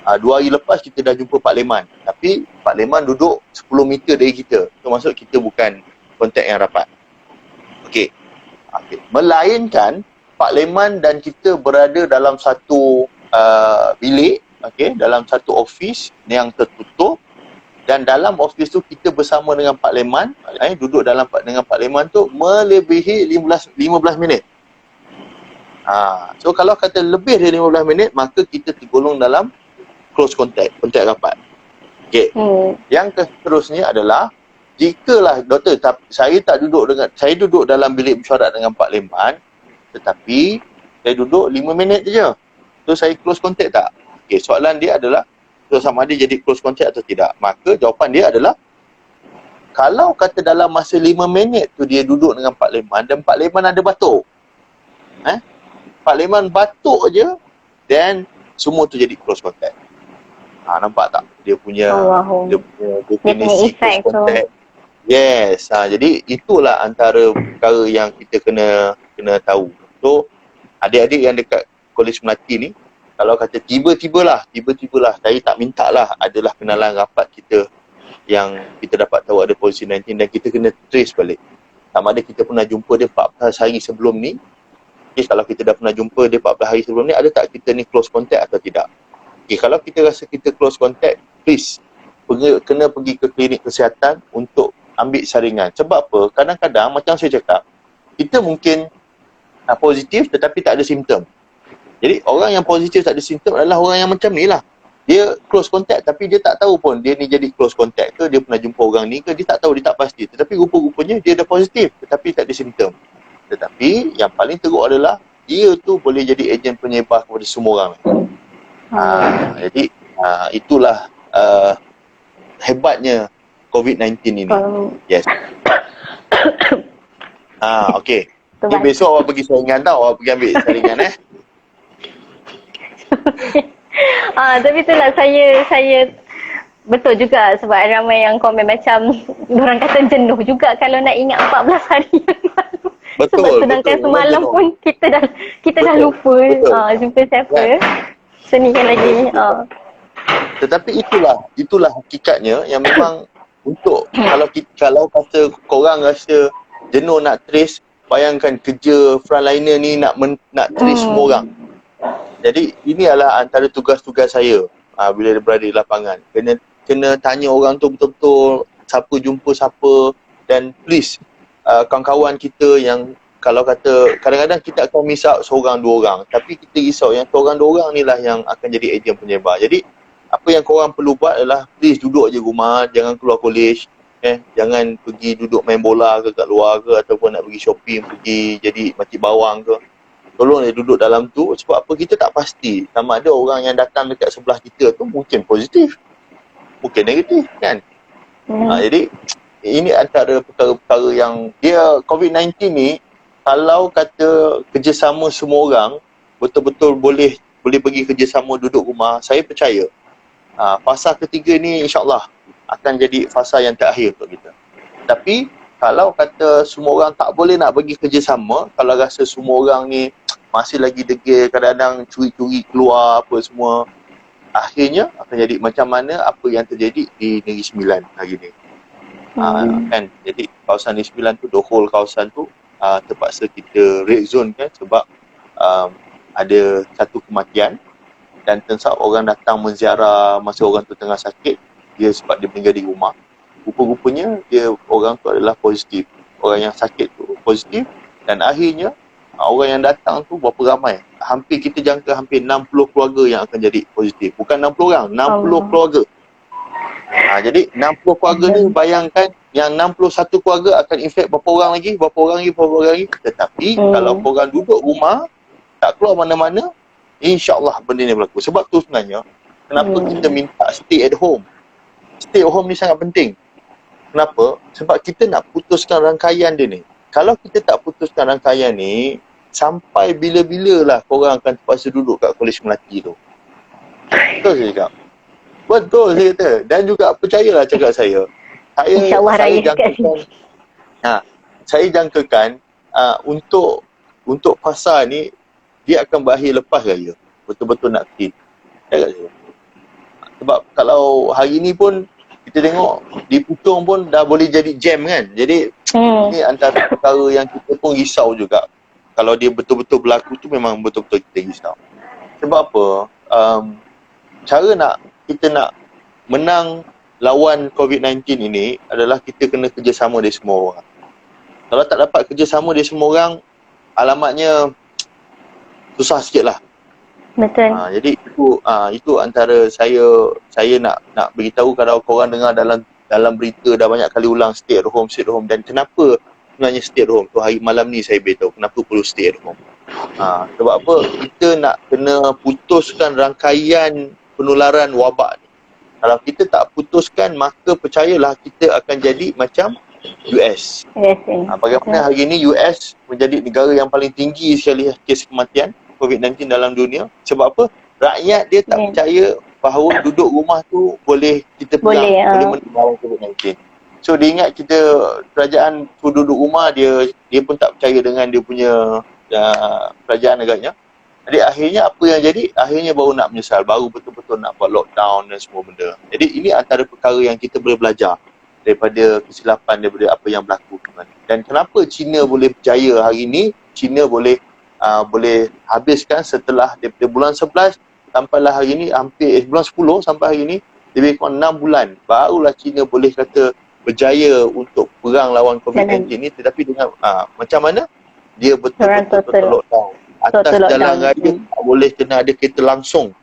2 hari lepas kita dah jumpa Pak Leman. Tapi Pak Leman duduk 10 meter dari kita. Itu maksud kita bukan kontak yang rapat. Okey. Melainkan Pak Leman dan kita berada dalam satu bilik, dalam satu office yang tertutup, dan dalam office tu kita bersama dengan Pak Leman, duduk dengan Pak Leman tu melebihi 15 minit. So kalau kata lebih dari 15 minit, maka kita tergolong dalam close contact, kontak rapat. Okey. Yang seterusnya adalah, jikalah doktor, saya duduk dalam bilik mesyuarat dengan Pak Leman, tetapi saya duduk 5 minit je. So saya close contact tak? Okey, soalan dia adalah, so sama ada jadi close contact atau tidak. Maka jawapan dia adalah, kalau kata dalam masa 5 minit tu dia duduk dengan Pak Leman dan Pak Leman ada batuk. Pak Leman batuk je, then semua tu jadi close contact. Nampak tak? Dia punya definisi close contact. Yes, jadi itulah antara perkara yang kita kena tahu. So, adik-adik yang dekat Kolej Melati ni, kalau kata tiba-tibalah, saya tak minta lah, adalah kenalan rapat kita yang kita dapat tahu ada positif 19 dan kita kena trace balik. Sama ada kita pernah jumpa dia 14 hari sebelum ni. Kalau kita dah pernah jumpa dia 14 hari sebelum ni, ada tak kita ni close contact atau tidak? Kalau kita rasa kita close contact, please, kena pergi ke klinik kesihatan untuk ambil saringan. Sebab apa? Kadang-kadang macam saya cakap, kita mungkin positif tetapi tak ada simptom. Jadi orang yang positif tak ada simptom adalah orang yang macam ni lah. Dia close contact tapi dia tak tahu pun dia ni jadi close contact ke, dia pernah jumpa orang ni ke, dia tak tahu, dia tak pasti. Tetapi rupa-rupanya dia dah positif tetapi tak ada simptom. Tetapi yang paling teruk adalah dia tu boleh jadi ejen penyebar kepada semua orang. Jadi itulah hebatnya COVID-19 ini. Yes. Okey. Ni besok awak pergi saringan tau, awak pergi ambil saringan Tapi itulah saya betul juga sebab ramai yang komen macam orang kata jenuh juga kalau nak ingat 14 hari yang lalu. Betul. Sebab sedangkan semalam pun kita dah lupa jumpa siapa. Senikan lagi. Tetapi itulah hakikatnya yang memang untuk kalau kata korang rasa jenuh nak trace, bayangkan kerja frontliner ni nak trace semua orang. Jadi ini adalah antara tugas-tugas saya bila berada di lapangan. Kena tanya orang tu betul-betul siapa jumpa siapa, dan please kawan-kawan kita yang kalau kata kadang-kadang kita akan miss out seorang dua orang, tapi kita risau yang seorang dua orang ni lah yang akan jadi ejen penyebar. Jadi apa yang korang perlu buat adalah please duduk je rumah, jangan keluar kolej, jangan pergi duduk main bola ke kat luar ke, ataupun nak pergi shopping, pergi jadi makcik bawang ke. Tolong dia duduk dalam tu, sebab apa, kita tak pasti sama ada orang yang datang dekat sebelah kita tu mungkin positif. mungkin negatif kan. Jadi ini antara perkara-perkara yang dia COVID-19 ni, kalau kata kerjasama semua orang betul-betul boleh pergi kerjasama duduk rumah, saya percaya fasa ketiga ni insyaAllah akan jadi fasa yang terakhir untuk kita. Tapi kalau kata semua orang tak boleh nak pergi kerjasama, kalau rasa semua orang ni masih lagi degil, kadang-kadang curi-curi keluar apa semua, akhirnya akan jadi macam mana apa yang terjadi di Negeri Sembilan hari ni. Kan, jadi kawasan Negeri Sembilan tu, the whole kawasan tu terpaksa kita red zone kan, sebab ada satu kematian dan tensa orang datang menziarah masa orang tu tengah sakit, dia sebab dia meninggal di rumah. Rupa-rupanya dia orang tu adalah positif, orang yang sakit tu positif, dan akhirnya orang yang datang tu berapa ramai, hampir kita jangka hampir 60 keluarga yang akan jadi positif. Bukan 60 orang, 60 keluarga. Jadi 60 keluarga ni, bayangkan yang 61 keluarga akan infect berapa orang lagi. Tetapi kalau korang duduk rumah, tak keluar mana-mana, insyaAllah benda ni berlaku. Sebab tu sebenarnya kenapa kita minta stay at home. Stay at home ni sangat penting. Kenapa? Sebab kita nak putuskan rangkaian dia ni. Kalau kita tak putuskan rangkaian ni, sampai bila-bila lah korang akan terpaksa duduk kat Kolej Melati tu. Betul saya cakap. Betul saya kata. Dan juga percayalah cakap saya. InsyaAllah raya jangkakan. Saya jangkakan untuk fasa ni dia akan berakhir lepas raya. Betul-betul nak clean. Cakap saya. Sebab kalau hari ni pun kita tengok di Puchong pun dah boleh jadi jam kan. Jadi ini antara perkara yang kita pun risau juga. Kalau dia betul-betul berlaku tu memang betul-betul kita risau. Sebab apa? Cara kita nak menang lawan COVID-19 ini adalah kita kena kerjasama dari semua orang. Kalau tak dapat kerjasama dari semua orang, alamatnya susah sikit lah. Betul. Jadi itu antara saya nak beritahu, kalau korang dengar dalam berita dah banyak kali ulang stay at home, dan kenapa sebenarnya stay at home tu, hari malam ni saya beritahu kenapa perlu stay at home. Sebab apa? Kita nak kena putuskan rangkaian penularan wabak ni. Kalau kita tak putuskan, maka percayalah kita akan jadi macam US. Bagaimana hari ini US menjadi negara yang paling tinggi sekali kes kematian COVID-19 dalam dunia. Sebab apa? Rakyat dia tak percaya bahawa duduk rumah tu boleh kita pegang, boleh menang COVID-19. So dia ingat kita, kerajaan tu duduk rumah, dia pun tak percaya dengan dia punya kerajaan agaknya. Jadi akhirnya apa yang jadi? Akhirnya baru nak menyesal, baru betul-betul nak buat lockdown dan semua benda. Jadi ini antara perkara yang kita boleh belajar daripada kesilapan, daripada apa yang berlaku. Dan kenapa China boleh berjaya hari ini? China boleh habiskan setelah daripada bulan 11 sampailah hari ini, hampir bulan 10 sampai hari ini, lebih kurang 6 bulan barulah China boleh kata berjaya untuk perang lawan COVID-19 ni. Tetapi dengan macam mana dia betul-betul lockdown atas jalan raya, tak boleh kena ada kereta langsung.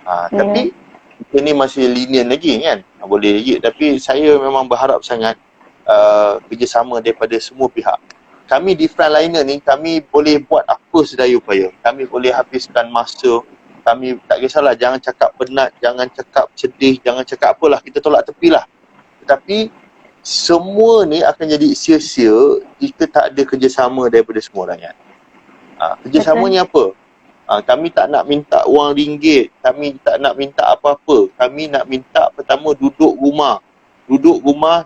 Tapi kita ni masih lenient lagi kan, boleh lagi. Tapi saya memang berharap sangat kerjasama daripada semua pihak. Kami di frontliner ni, kami boleh buat apa sedaya upaya. Kami boleh habiskan masa. Kami tak kisahlah, jangan cakap penat, jangan cakap sedih, jangan cakap apalah, kita tolak tepilah. Tetapi semua ni akan jadi sia-sia jika tak ada kerjasama daripada semua rakyat. Kerjasamanya apa? Kami tak nak minta wang ringgit, kami tak nak minta apa-apa. Kami nak minta pertama duduk rumah. Duduk rumah.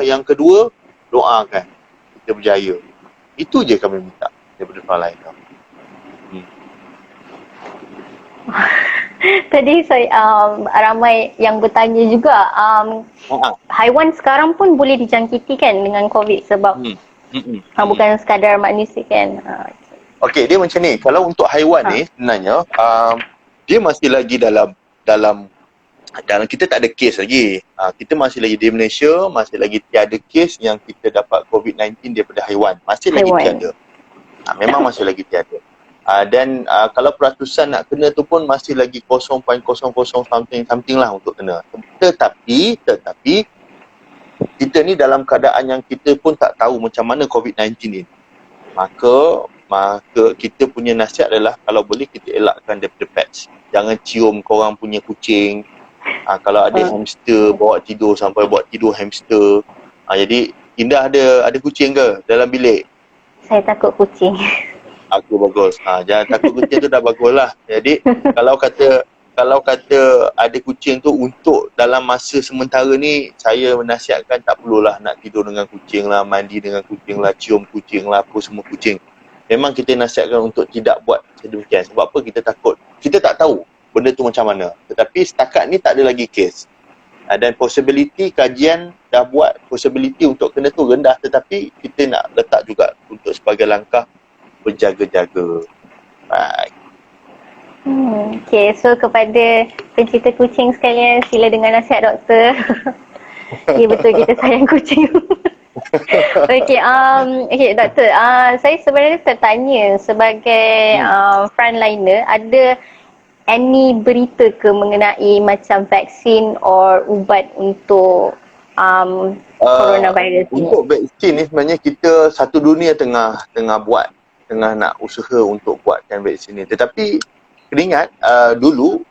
Yang kedua, doakan kita berjaya. Itu je kami minta daripada frontline kami. Tadi saya ramai yang bertanya juga, haiwan sekarang pun boleh dijangkiti kan dengan COVID sebab bukan sekadar manusia kan. Okey, dia macam ni. Kalau untuk haiwan ni sebenarnya dia masih lagi dalam kita tak ada kes lagi. Kita masih lagi di Malaysia, masih lagi tiada kes yang kita dapat COVID-19 daripada haiwan. Masih lagi tiada. Memang masih lagi tiada. Dan kalau peratusan nak kena tu pun masih lagi 0.00 something lah untuk kena. Tetapi kita ni dalam keadaan yang kita pun tak tahu macam mana COVID-19 ni. Maka kita punya nasihat adalah kalau boleh kita elakkan daripada pets. Jangan cium korang punya kucing. Kalau ada hamster bawa tidur sampai buat tidur hamster. Jadi Indah ada kucing ke dalam bilik? Saya takut kucing. Aku bagus. Jangan takut kucing tu dah bagus lah. Jadi kalau kata ada kucing tu untuk dalam masa sementara ni, saya menasihatkan tak perlulah nak tidur dengan kucing lah, mandi dengan kucing lah, cium kucing lah, apa semua kucing. Memang kita nasihatkan untuk tidak buat sedemikian. Sebab apa? Kita takut. Kita tak tahu benda tu macam mana. Tetapi setakat ni tak ada lagi kes. Dan possibility kajian dah buat possibility untuk kena tu rendah, tetapi kita nak letak juga untuk sebagai langkah berjaga-jaga. Right. Okay, so kepada pencinta kucing sekalian, sila dengar nasihat doktor. Okay, betul kita sayang kucing. Okay, doktor, saya sebenarnya tertanya sebagai frontliner, ada any berita ke mengenai macam vaksin or ubat untuk coronavirus ni? Untuk vaksin ni sebenarnya kita satu dunia tengah nak usaha untuk buatkan vaksin ni. Tetapi kena ingat dulu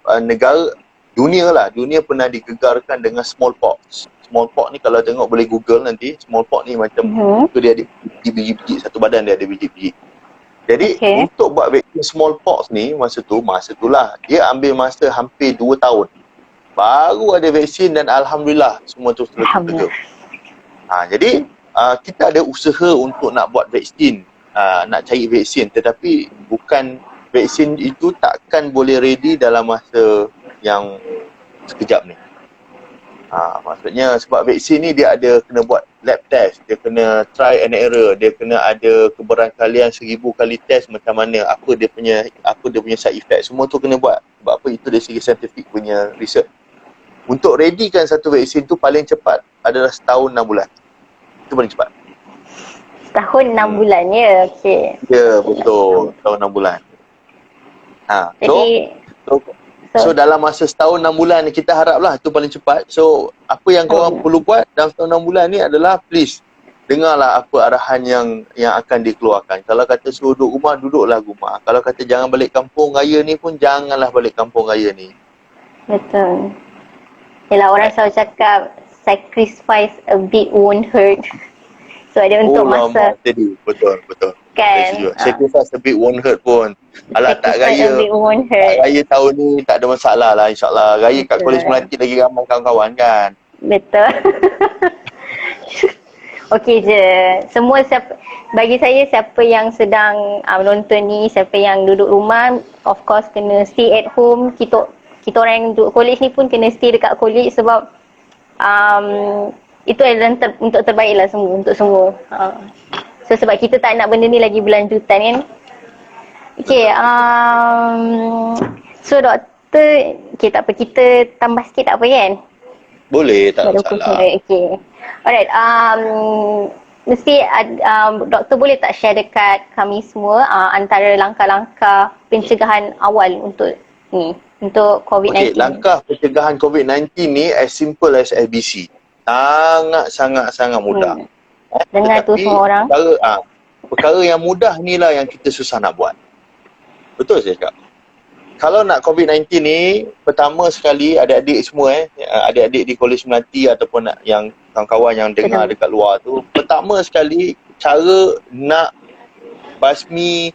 dunia pernah digegarkan dengan smallpox. Smallpox ni kalau tengok boleh Google nanti, smallpox ni macam dia ada biji-biji, satu badan dia ada biji-biji. Jadi untuk buat vaksin smallpox ni masa tu lah dia ambil masa hampir 2 tahun. Baru ada vaksin dan alhamdulillah semua tu terlalu. Jadi kita ada usaha untuk nak buat vaksin, nak cari vaksin, tetapi bukan vaksin itu takkan boleh ready dalam masa yang sekejap ni. Maksudnya sebab vaksin ni dia ada kena buat lab test, dia kena try and error, dia kena ada keberangkalian 1000 kali test macam mana, apa dia punya side effect, semua tu kena buat. Sebab apa? Itu dari segi scientific punya research. Untuk readykan satu vaksin tu paling cepat adalah setahun 6 bulan. Itu paling cepat. Setahun 6 bulan ya, okey. Ya, betul. Setahun 6 bulan. So dalam masa setahun 6 bulan ni kita haraplah itu paling cepat. So apa yang korang perlu buat dalam setahun 6 bulan ni adalah please dengarlah apa arahan yang akan dikeluarkan. Kalau kata suruh duduk rumah, duduklah rumah. Kalau kata jangan balik kampung raya ni pun janganlah balik kampung raya ni. Betul. Yelah, orang selalu cakap sacrifice a bit won't hurt. So ada untuk masa. Betul. Kan? Sacrifice a bit won't hurt pun. Alah, tak raya. Tak raya tahun ni tak ada masalah lah, insyaAllah. Raya kat Kolej Melati lagi ramai kawan-kawan kan. Betul. Okey je. Semua bagi saya siapa yang sedang menonton ni, siapa yang duduk rumah, of course kena stay at home. Kita orang yang duduk kolej ni pun kena stay dekat kolej sebab itu adalah untuk terbaik lah untuk semua. So sebab kita tak nak benda ni lagi berlanjutan kan. Okay, so doktor, okay tak apa, kita tambah sikit tak apa kan? Boleh, tak masalah. Okay. Alright, mesti doktor boleh tak share dekat kami semua antara langkah-langkah pencegahan awal untuk COVID-19? Okay, langkah pencegahan COVID-19 ni as simple as ABC. Sangat mudah. Dengar tu semua orang. Perkara yang mudah ni lah yang kita susah nak buat. Betul saya cakap. Kalau nak COVID-19 ni, pertama sekali adik-adik semua adik-adik di Kolej Melati ataupun yang kawan-kawan yang dengar dekat luar tu, pertama sekali cara nak basmi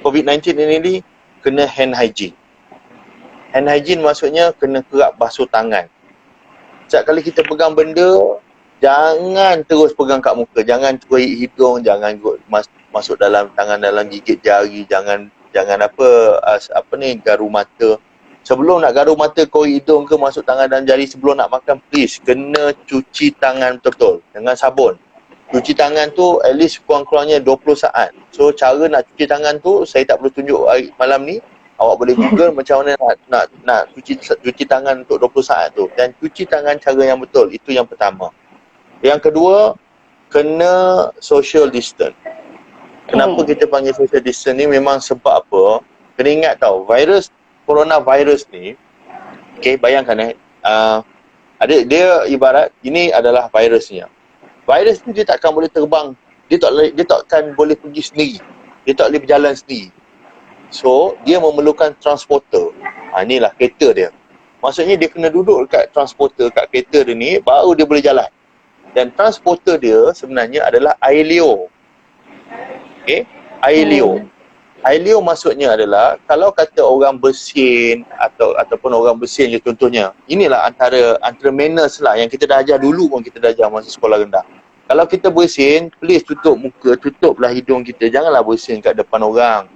COVID-19 ini kena hand hygiene. Hand hygiene maksudnya kena kerap basuh tangan. Setiap kali kita pegang benda, jangan terus pegang kat muka, jangan terus hidung, jangan masuk dalam tangan dalam gigit jari, jangan garu mata. Sebelum nak garu mata, korek hidung ke masuk tangan dalam jari, sebelum nak makan, please kena cuci tangan betul-betul dengan sabun. Cuci tangan tu at least kurang-kurangnya 20 saat. So cara nak cuci tangan tu saya tak perlu tunjuk malam ni. Awak boleh Google macam mana nak cuci tangan untuk 20 saat tu. Dan cuci tangan cara yang betul, itu yang pertama. Yang kedua, kena social distance. Kenapa kita panggil social distance ni? Memang sebab apa? Kena ingat tau, coronavirus ni, okay, bayangkan dia ibarat ini adalah virusnya. Virus ni dia takkan boleh terbang, dia takkan boleh pergi sendiri, dia tak boleh berjalan sendiri. So dia memerlukan transporter. Inilah kereta dia. maksudnya dia kena duduk dekat transporter, kat kereta dia ni, baru dia boleh jalan. Dan transporter dia sebenarnya adalah air liur. Okay, air liur. Air liur maksudnya adalah kalau kata orang bersin ataupun orang bersin je contohnya. Inilah antara manners lah yang kita dah ajar dulu pun kita dah ajar masa sekolah rendah. Kalau kita bersin, please tutup muka, tutuplah hidung kita. Janganlah bersin kat depan orang.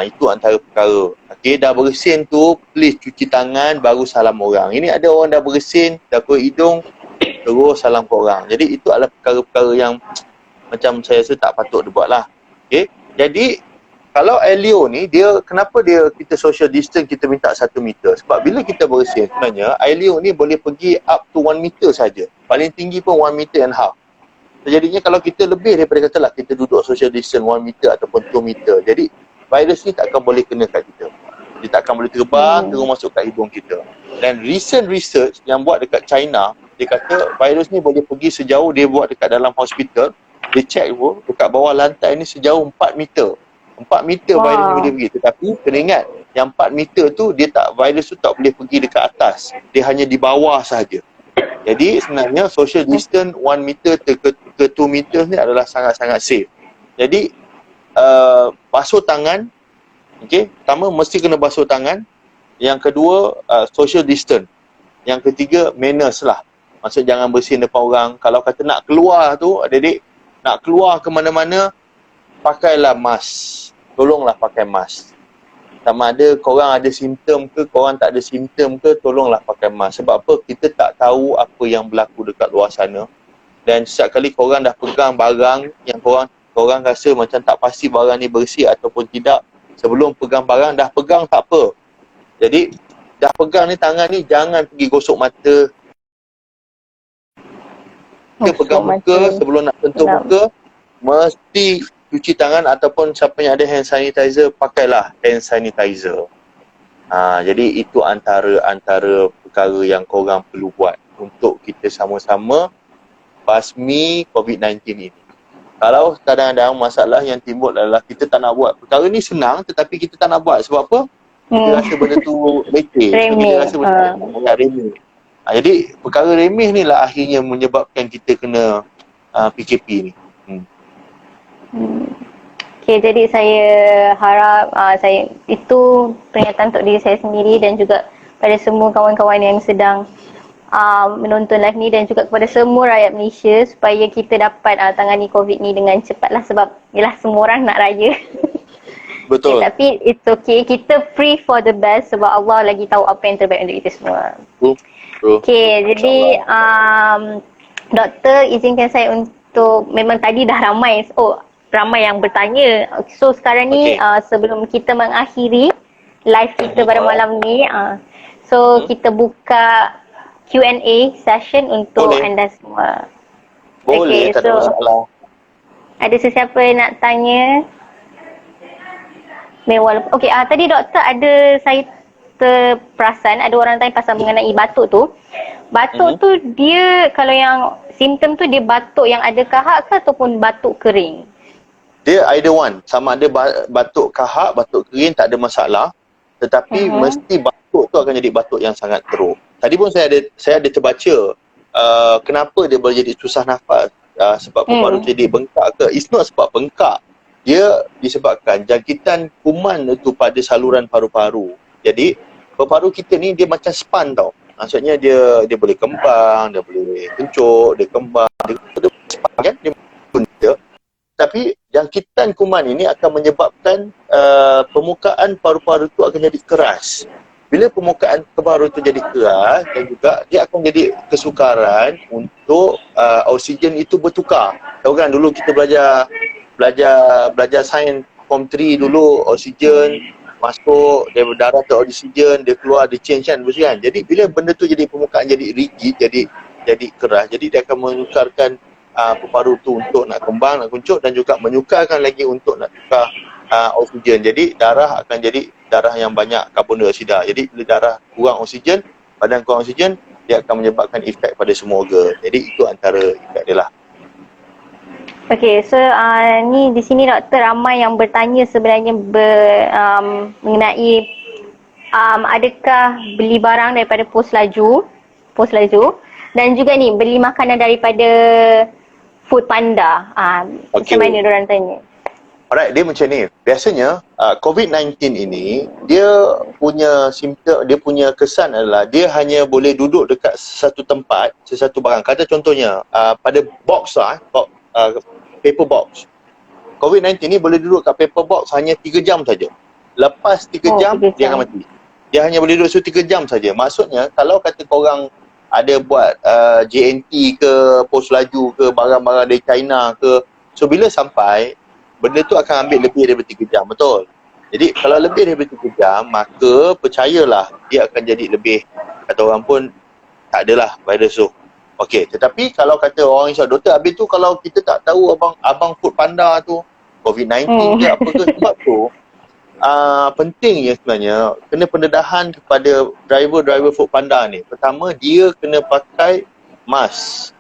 Itu antara perkara. Okay, dah bersin tu, please cuci tangan baru salam orang. Ini ada orang dah bersin, dah tutup hidung, terus salam ke orang. Jadi itu adalah perkara-perkara yang macam saya rasa tak patut dibuat lah. Okay, jadi kalau air liur ni, kenapa kita social distance, kita minta 1 meter? Sebab bila kita bersin, sebenarnya air liur ni boleh pergi up to 1 meter saja. Paling tinggi pun 1 meter and half. Jadinya kalau kita lebih daripada katalah kita duduk social distance 1 meter ataupun 2 meter, jadi virus ni tak akan boleh kena kat kita. Dia tak akan boleh terbang, terus masuk kat hidung kita. Dan recent research yang buat dekat China, dia kata virus ni boleh pergi sejauh, dia buat dekat dalam hospital, dia check pun dekat bawah lantai ni sejauh 4 meter. 4 meter virus ni boleh pergi. Tetapi kena ingat, yang 4 meter tu virus tu tak boleh pergi dekat atas. Dia hanya di bawah sahaja. Jadi sebenarnya social distance 1 meter ke 2 meter ni adalah sangat-sangat safe. Jadi basuh tangan, okey, pertama mesti kena basuh tangan. Yang kedua social distance. Yang ketiga manners lah. Maksud jangan bersin depan orang. Kalau kata nak keluar tu, adik-adik nak keluar ke mana-mana, pakailah mask. Tolonglah pakai mask. Sama ada korang ada simptom ke, korang tak ada simptom ke, tolonglah pakai mask. Sebab apa? Kita tak tahu apa yang berlaku dekat luar sana. Dan setiap kali korang dah pegang barang yang korang rasa macam tak pasti barang ni bersih ataupun tidak, sebelum pegang barang, dah pegang tak apa. Jadi, dah pegang ni tangan ni, jangan pergi gosok mata. Kita pegang muka, sebelum nak sentuh muka, mesti cuci tangan ataupun siapa yang ada hand sanitizer, pakailah hand sanitizer. Jadi itu antara perkara yang korang perlu buat untuk kita sama-sama basmi COVID-19 ini. Kalau kadang-kadang masalah yang timbul adalah kita tak nak buat. Perkara ni senang tetapi kita tak nak buat. Sebab apa? Kita rasa benda tu leceh. Kita rasa benda tu remeh. Jadi perkara remeh ni lah akhirnya menyebabkan kita kena PKP ni. Okay, jadi saya harap itu peringatan untuk diri saya sendiri dan juga pada semua kawan-kawan yang sedang menonton live ni dan juga kepada semua rakyat Malaysia supaya kita dapat tangani COVID ni dengan cepatlah sebab yelah semua orang nak raya. Betul. Okay, tapi it's okay, kita pray for the best sebab Allah lagi tahu apa yang terbaik untuk kita semua. Okay, jadi doktor izinkan saya untuk, memang tadi dah ramai yang bertanya. So sekarang ni sebelum kita mengakhiri live kita pada malam ni, kita buka Q&A session untuk anda semua. Boleh, tak ada masalah. Ada sesiapa yang nak tanya? Tadi doktor saya terperasan ada orang tanya pasal mengenai batuk tu. Batuk tu dia, kalau yang simptom tu dia batuk yang ada kahak ke ataupun batuk kering? Dia either one. Sama ada batuk kahak, batuk kering, tak ada masalah. Tetapi mesti batuk tu akan jadi batuk yang sangat teruk. Tadi pun saya ada terbaca kenapa dia boleh jadi susah nafas. Sebab paru-paru jadi bengkak ke. It's not sebab bengkak. Dia disebabkan jangkitan kuman itu pada saluran paru-paru. Jadi paru-paru kita ni dia macam span tau. Maksudnya dia boleh kembang, dia boleh kencuk, dia kembang, dia span kan, dia benda. Tapi jangkitan kuman ini akan menyebabkan permukaan paru-paru itu akan jadi keras. Bila permukaan paru-paru itu jadi keras dan juga dia akan jadi kesukaran untuk oksigen itu bertukar. Tahu kan dulu kita belajar sains form 3 dulu, oksigen masuk dari darah ke oksigen, dia keluar, dia change kan, betul kan? Jadi bila benda tu jadi permukaan jadi rigid, jadi keras, jadi dia akan menukarkan paru-paru tu untuk nak kembang, nak kuncup dan juga menyukarkan lagi untuk nak tukar oksigen. Jadi darah akan jadi darah yang banyak karbon dioksida. Jadi bila darah kurang oksigen, badan kurang oksigen, dia akan menyebabkan efek pada semua organ. Jadi itu antara efek dia lah. Okay, so ni di sini doktor ramai yang bertanya sebenarnya mengenai adakah beli barang daripada pos laju, dan juga ni beli makanan daripada Food Panda. Macam mana diorang tanya? Alright, dia macam ni. Biasanya COVID-19 ini dia punya simptom, dia punya kesan adalah dia hanya boleh duduk dekat satu tempat, sesuatu barang. Kata contohnya pada box paper box. COVID-19 ni boleh duduk kat paper box hanya 3 jam saja. Lepas 3 jam 3 dia akan mati. Dia hanya boleh duduk 3 jam saja. Maksudnya kalau kata korang ada buat JNT ke, pos laju ke, barang-barang dari China ke, so bila sampai benda tu akan ambil lebih daripada 3 jam, betul? Jadi kalau lebih daripada 3 jam, maka percayalah dia akan jadi lebih, kata orang pun tak adalah virus tu. Okey, tetapi kalau kata orang risau, doktor, habis tu kalau kita tak tahu abang Food Panda tu COVID-19 ke apa ke, sebab tu pentingnya sebenarnya kena pendedahan kepada driver Food Panda ni. Pertama, dia kena pakai mask.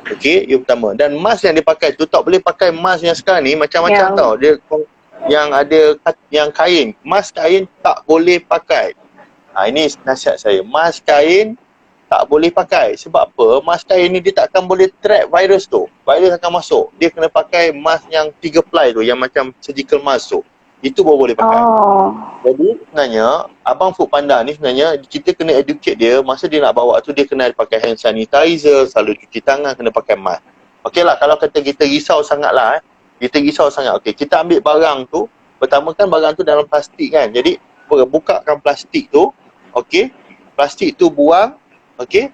Okey, yang pertama. Dan mask yang dia pakai tu tak boleh pakai mask yang sekarang ni macam-macam tau. Dia yang ada yang kain. Mask kain tak boleh pakai. Ini nasihat saya. Mask kain tak boleh pakai. Sebab apa? Mask kain ni dia tak akan boleh trap virus tu. Virus akan masuk. Dia kena pakai mask yang 3 ply tu, yang macam surgical mask tu. Itu baru boleh pakai. Jadi sebenarnya abang Food Panda ni sebenarnya kita kena educate dia. Masa dia nak bawa tu dia kena pakai hand sanitizer, selalu cuci tangan, kena pakai mask. Okey lah, kalau kata kita risau sangat lah kita risau sangat. Okey, kita ambil barang tu, pertama kan barang tu dalam plastik kan. Jadi bukakan plastik tu. Okey, plastik tu buang. Okey,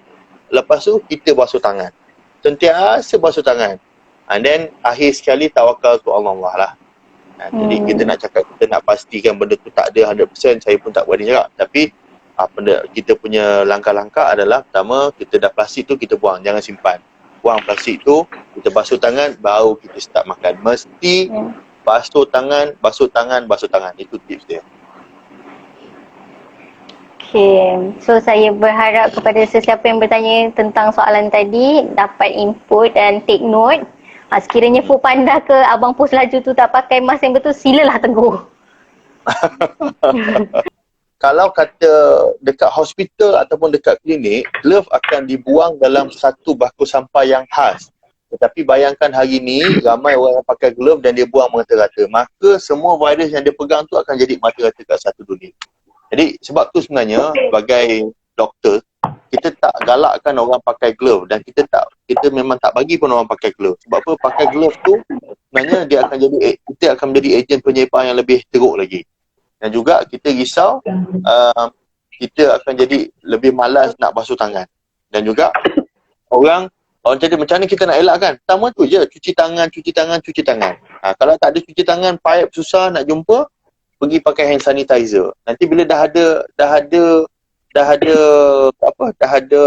lepas tu kita basuh tangan. Sentiasa basuh tangan. And then akhir sekali tawakal tu Allah lah. Jadi kita nak cakap, kita nak pastikan benda tu tak ada 100%, saya pun tak berani cakap. Tapi kita punya langkah-langkah adalah, pertama, kita dah plastik tu kita buang, jangan simpan. Buang plastik tu, kita basuh tangan, baru kita start makan. Mesti basuh tangan. Itu tips dia. Okay, so saya berharap kepada sesiapa yang bertanya tentang soalan tadi dapat input dan take note. Sekiranya Food Panda ke abang pos laju tu tak pakai mask yang betul, silalah tegur. Kalau kata dekat hospital ataupun dekat klinik, glove akan dibuang dalam satu bakus sampah yang khas. Tetapi bayangkan hari ni ramai orang yang pakai glove dan dia buang merata-rata. Maka semua virus yang dia pegang tu akan jadi merata-rata kat satu dunia. Jadi sebab tu sebenarnya sebagai doktor, kita tak galakkan orang pakai glove dan kita memang tak bagi pun orang pakai glove. Sebab apa? Pakai glove tu sebenarnya kita akan menjadi ejen penyebaran yang lebih teruk lagi. Dan juga kita risau kita akan jadi lebih malas nak basuh tangan. Dan juga orang jadi macam mana kita nak elakkan? Pertama tu je, cuci tangan. Kalau tak ada cuci tangan, pipe susah nak jumpa, pergi pakai hand sanitizer. Nanti bila dah ada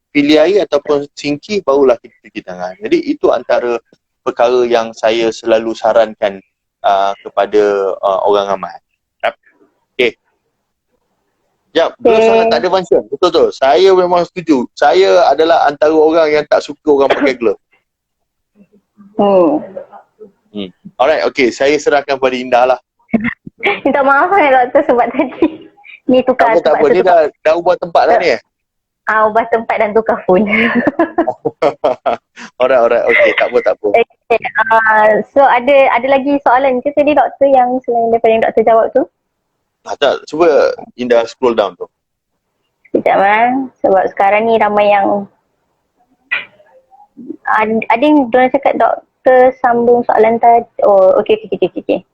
pilih air ataupun sinki, barulah kita cuci tangan. Jadi itu antara perkara yang saya selalu sarankan kepada orang ramai. Okey. Jap, glove sangat tak ada function. Betul tu. Saya memang setuju. Saya adalah antara orang yang tak suka orang pakai glove. Alright, okey. Saya serahkan pada Indah lah. Minta maaf doktor sebab tadi ni tukar. Tak apa, ni dah ubah tempat dah ni. Ubah tempat dan tukar phone. Alright. Okey, tak apa. Okay. So ada lagi soalan ke tadi doktor yang selain daripada yang doktor jawab tu? Tak, cuba Indah scroll down tu. Sekejap sebab sekarang ni ramai yang ada yang diorang cakap doktor sambung soalan tadi. Okey.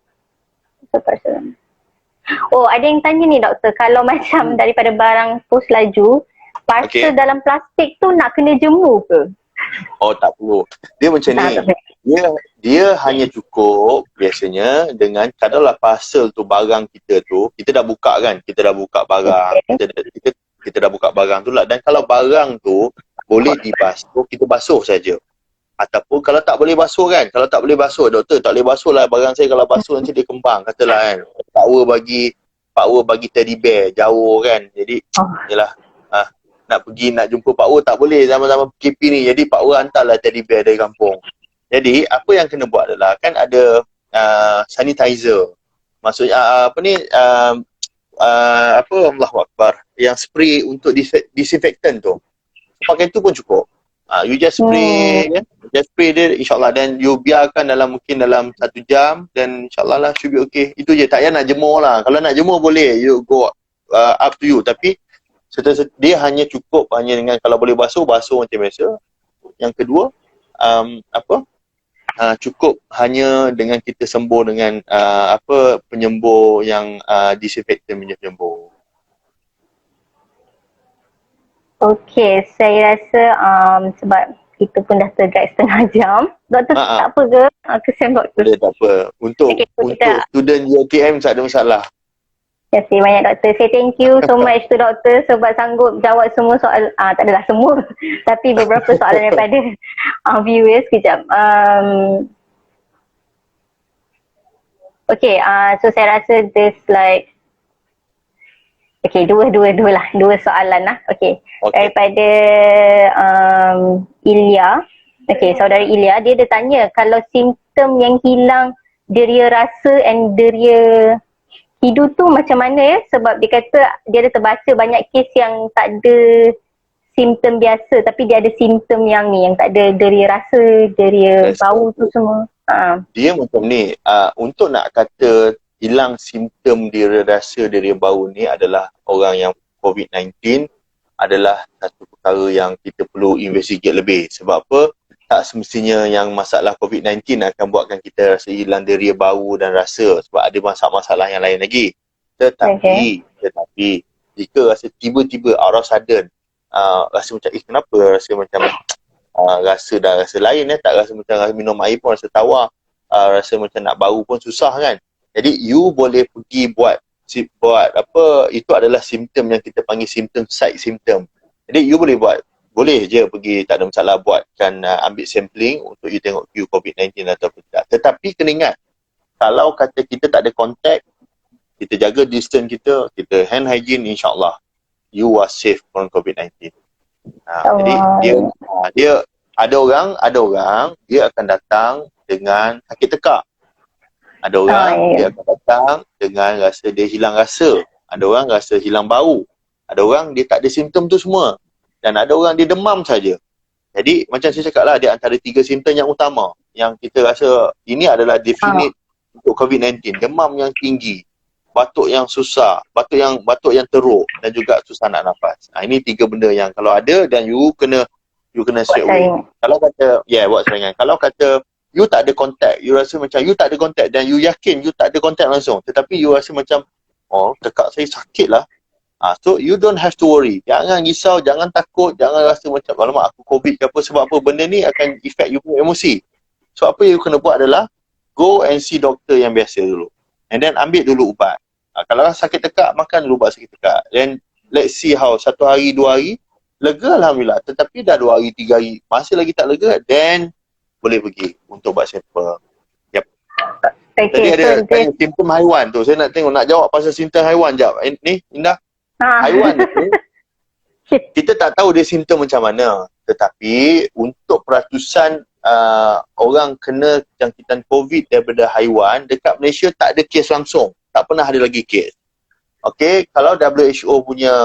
Ada yang tanya ni doktor, kalau macam daripada barang pos laju, parcel dalam plastik tu nak kena jemur ke? Tak perlu. Dia macam ni. Dia hanya cukup biasanya dengan, katalah parcel tu, barang kita tu, kita dah buka kan, kita dah buka barang, kita dah buka barang tu lah. Dan kalau barang tu boleh dibasuh, kita basuh saja. Ataupun kalau tak boleh basuh kan, doktor tak boleh basuh lah barang saya, kalau basuh nanti dia kembang, katalah kan. Pak Wer bagi teddy bear jauh kan, jadi yelah, nak jumpa Pak Wer tak boleh zaman-zaman PKP ni, jadi Pak Wer hantarlah teddy bear dari kampung. Jadi apa yang kena buat adalah, kan ada sanitizer, maksudnya Allahu Akbar, yang spray untuk disinfektan tu. Pakai tu pun cukup. You just spray, just spray dia, insyaAllah. Dan you biarkan mungkin dalam 1 jam, dan insyaAllah lah should be okay. Itu je, tak payah nak jemur lah. Kalau nak jemur boleh, you go up to you. Tapi dia hanya cukup dengan kalau boleh basuh macam biasa. Yang kedua, cukup hanya dengan kita sembuh dengan penyembuh yang disinfektan punya penyembuh. Okey, saya rasa sebab kita pun dah terguide setengah jam. Doktor tak apa ke? Kesian doktor. Boleh, tak apa. Untuk student UTM tak ada masalah. Terima kasih banyak doktor. Saya thank you so much to doktor sebab sanggup jawab semua soal, tak adalah semua, tapi beberapa soalan daripada viewers. Kejap. Okay, so saya rasa this like okay, dua soalan lah. Okay. Daripada Ilya. Okay, saudara Ilya, dia tanya kalau simptom yang hilang deria rasa and deria hidu tu macam mana ya? Sebab dia kata dia ada terbaca banyak kes yang tak ada simptom biasa tapi dia ada simptom yang ni, yang tak ada deria rasa, deria bau tu semua. Dia macam ni, untuk nak kata hilang simptom deria rasa, deria bau ni adalah orang yang COVID-19 adalah satu perkara yang kita perlu investigate lebih. Sebab apa? Tak semestinya yang masalah COVID-19 akan buatkan kita rasa hilang deria bau dan rasa, sebab ada masalah-masalah yang lain lagi. Tetapi jika rasa tiba-tiba out of sudden rasa macam kenapa rasa macam rasa lain, tak rasa macam minum air pun rasa tawar, rasa macam nak bau pun susah kan. Jadi you boleh pergi buat itu adalah simptom yang kita panggil simptom side symptom. Jadi you boleh je pergi, tak ada masalah, buatkan ambil sampling untuk you tengok you COVID-19 atau tidak. Tetapi kena ingat, kalau kata kita tak ada contact, kita jaga distance kita hand hygiene, insyaAllah you are safe from COVID-19. Jadi dia ada orang dia akan datang dengan sakit tekak. Ada orang dia akan datang dengan rasa dia hilang rasa. Ada orang rasa hilang bau. Ada orang dia tak ada simptom tu semua. Dan ada orang dia demam saja. Jadi macam saya cakap lah, dia antara 3 simptom yang utama yang kita rasa ini adalah definite untuk COVID-19. Demam yang tinggi, batuk yang susah, batuk yang teruk, dan juga susah nak nafas. Ini 3 benda yang kalau ada dan you kena straight away. Kalau kata buat serangan. Kalau kata you tak ada contact, you rasa macam you tak ada contact dan you yakin you tak ada contact langsung, tetapi you rasa macam tekak saya sakit lah. So you don't have to worry. Jangan risau, jangan takut, jangan rasa macam alamak aku COVID ke apa. Sebab apa? Benda ni akan affect you punya emosi. So apa yang you kena buat adalah go and see doktor yang biasa dulu. And then ambil dulu ubat. Kalau sakit tekak, makan dulu ubat sakit tekak. Then let's see how 1 hari, 2 hari lega alhamdulillah. Tetapi dah 2 hari, 3 hari masih lagi tak lega, then boleh pergi untuk buat sampel. Tadi ada simptom haiwan tu. Saya nak tengok, nak jawab pasal simptom haiwan jap. Ni Indah. Haiwan tu kita tak tahu dia simptom macam mana, tetapi untuk peratusan orang kena jangkitan COVID daripada haiwan dekat Malaysia tak ada kes langsung, tak pernah ada lagi kes. Okey, kalau WHO punya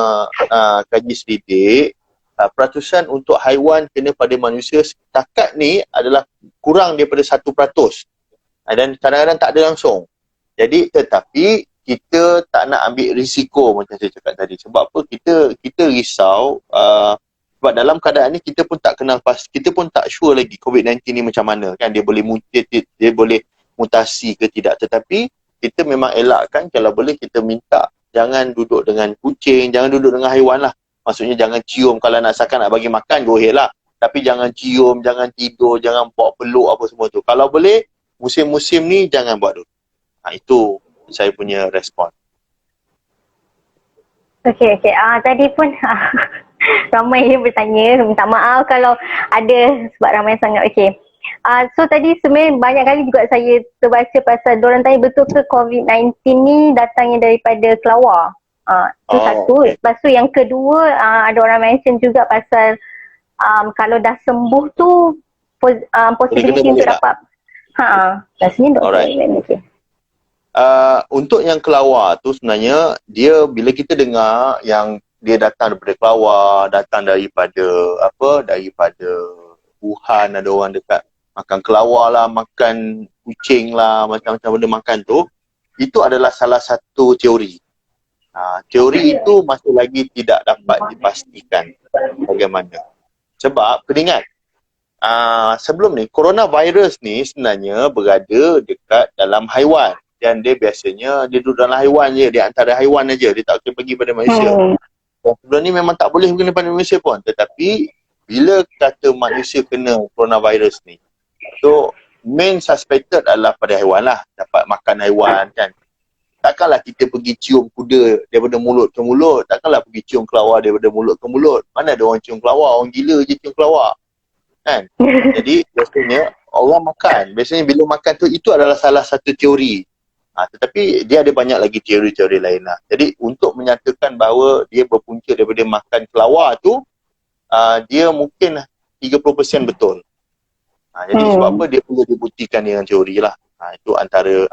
kaji selidik, peratusan untuk haiwan kena pada manusia setakat ni adalah kurang daripada 1%, dan kadang-kadang tak ada langsung. Jadi tetapi kita tak nak ambil risiko macam saya cakap tadi. Sebab apa? Kita risau sebab dalam keadaan ni kita pun tak kenal kita pun tak sure lagi COVID-19 ni macam mana kan. Dia boleh mutate, dia boleh mutasi ke tidak. Tetapi kita memang elakkan, kalau boleh kita minta jangan duduk dengan kucing, jangan duduk dengan haiwan lah. Maksudnya jangan cium, kalau nak nak bagi makan go ahead lah. Tapi jangan cium, jangan tidur, jangan bawa peluk apa semua tu. Kalau boleh musim-musim ni jangan buat dulu. Itu saya punya respon. Okey. Tadi pun ramai yang bertanya. Minta maaf kalau ada sebab ramai sangat. Okey. So tadi sebenarnya banyak kali juga saya terbaca pasal diorang tanya betul ke COVID-19 ni datangnya daripada kelawar. Itu satu. Okay. Lepas tu yang kedua ada orang mention juga pasal kalau dah sembuh tu possibility untuk dapat. Rasanya doktor. Okay. untuk yang kelawar tu sebenarnya dia bila kita dengar yang dia datang daripada kelawar, datang daripada Wuhan, ada orang dekat makan kelawar lah, makan kucing lah, macam-macam benda makan tu, itu adalah salah satu teori. Teori itu masih lagi tidak dapat dipastikan bagaimana. Sebab kena ingat, sebelum ni coronavirus ni sebenarnya berada dekat dalam haiwan, dan dia biasanya dia duduk dalam haiwan je, dia antara haiwan aja, dia tak boleh pergi pada manusia. Dan sebelum ni memang tak boleh kena pada manusia pun, tetapi bila kata manusia kena coronavirus ni, so main suspected adalah pada haiwan lah, dapat makan haiwan kan. Takkanlah kita pergi cium kuda daripada mulut ke mulut, takkanlah pergi cium kelawar daripada mulut ke mulut. Mana ada orang cium kelawar, orang gila je cium kelawar kan. Jadi biasanya orang makan, biasanya bila makan tu, itu adalah salah satu teori. Tetapi dia ada banyak lagi teori-teori lain lah. Jadi untuk menyatakan bahawa dia berpunca daripada makan kelawar tu, dia mungkin 30% betul. Jadi sebab apa dia perlu dibuktikan dengan teori lah. Itu antara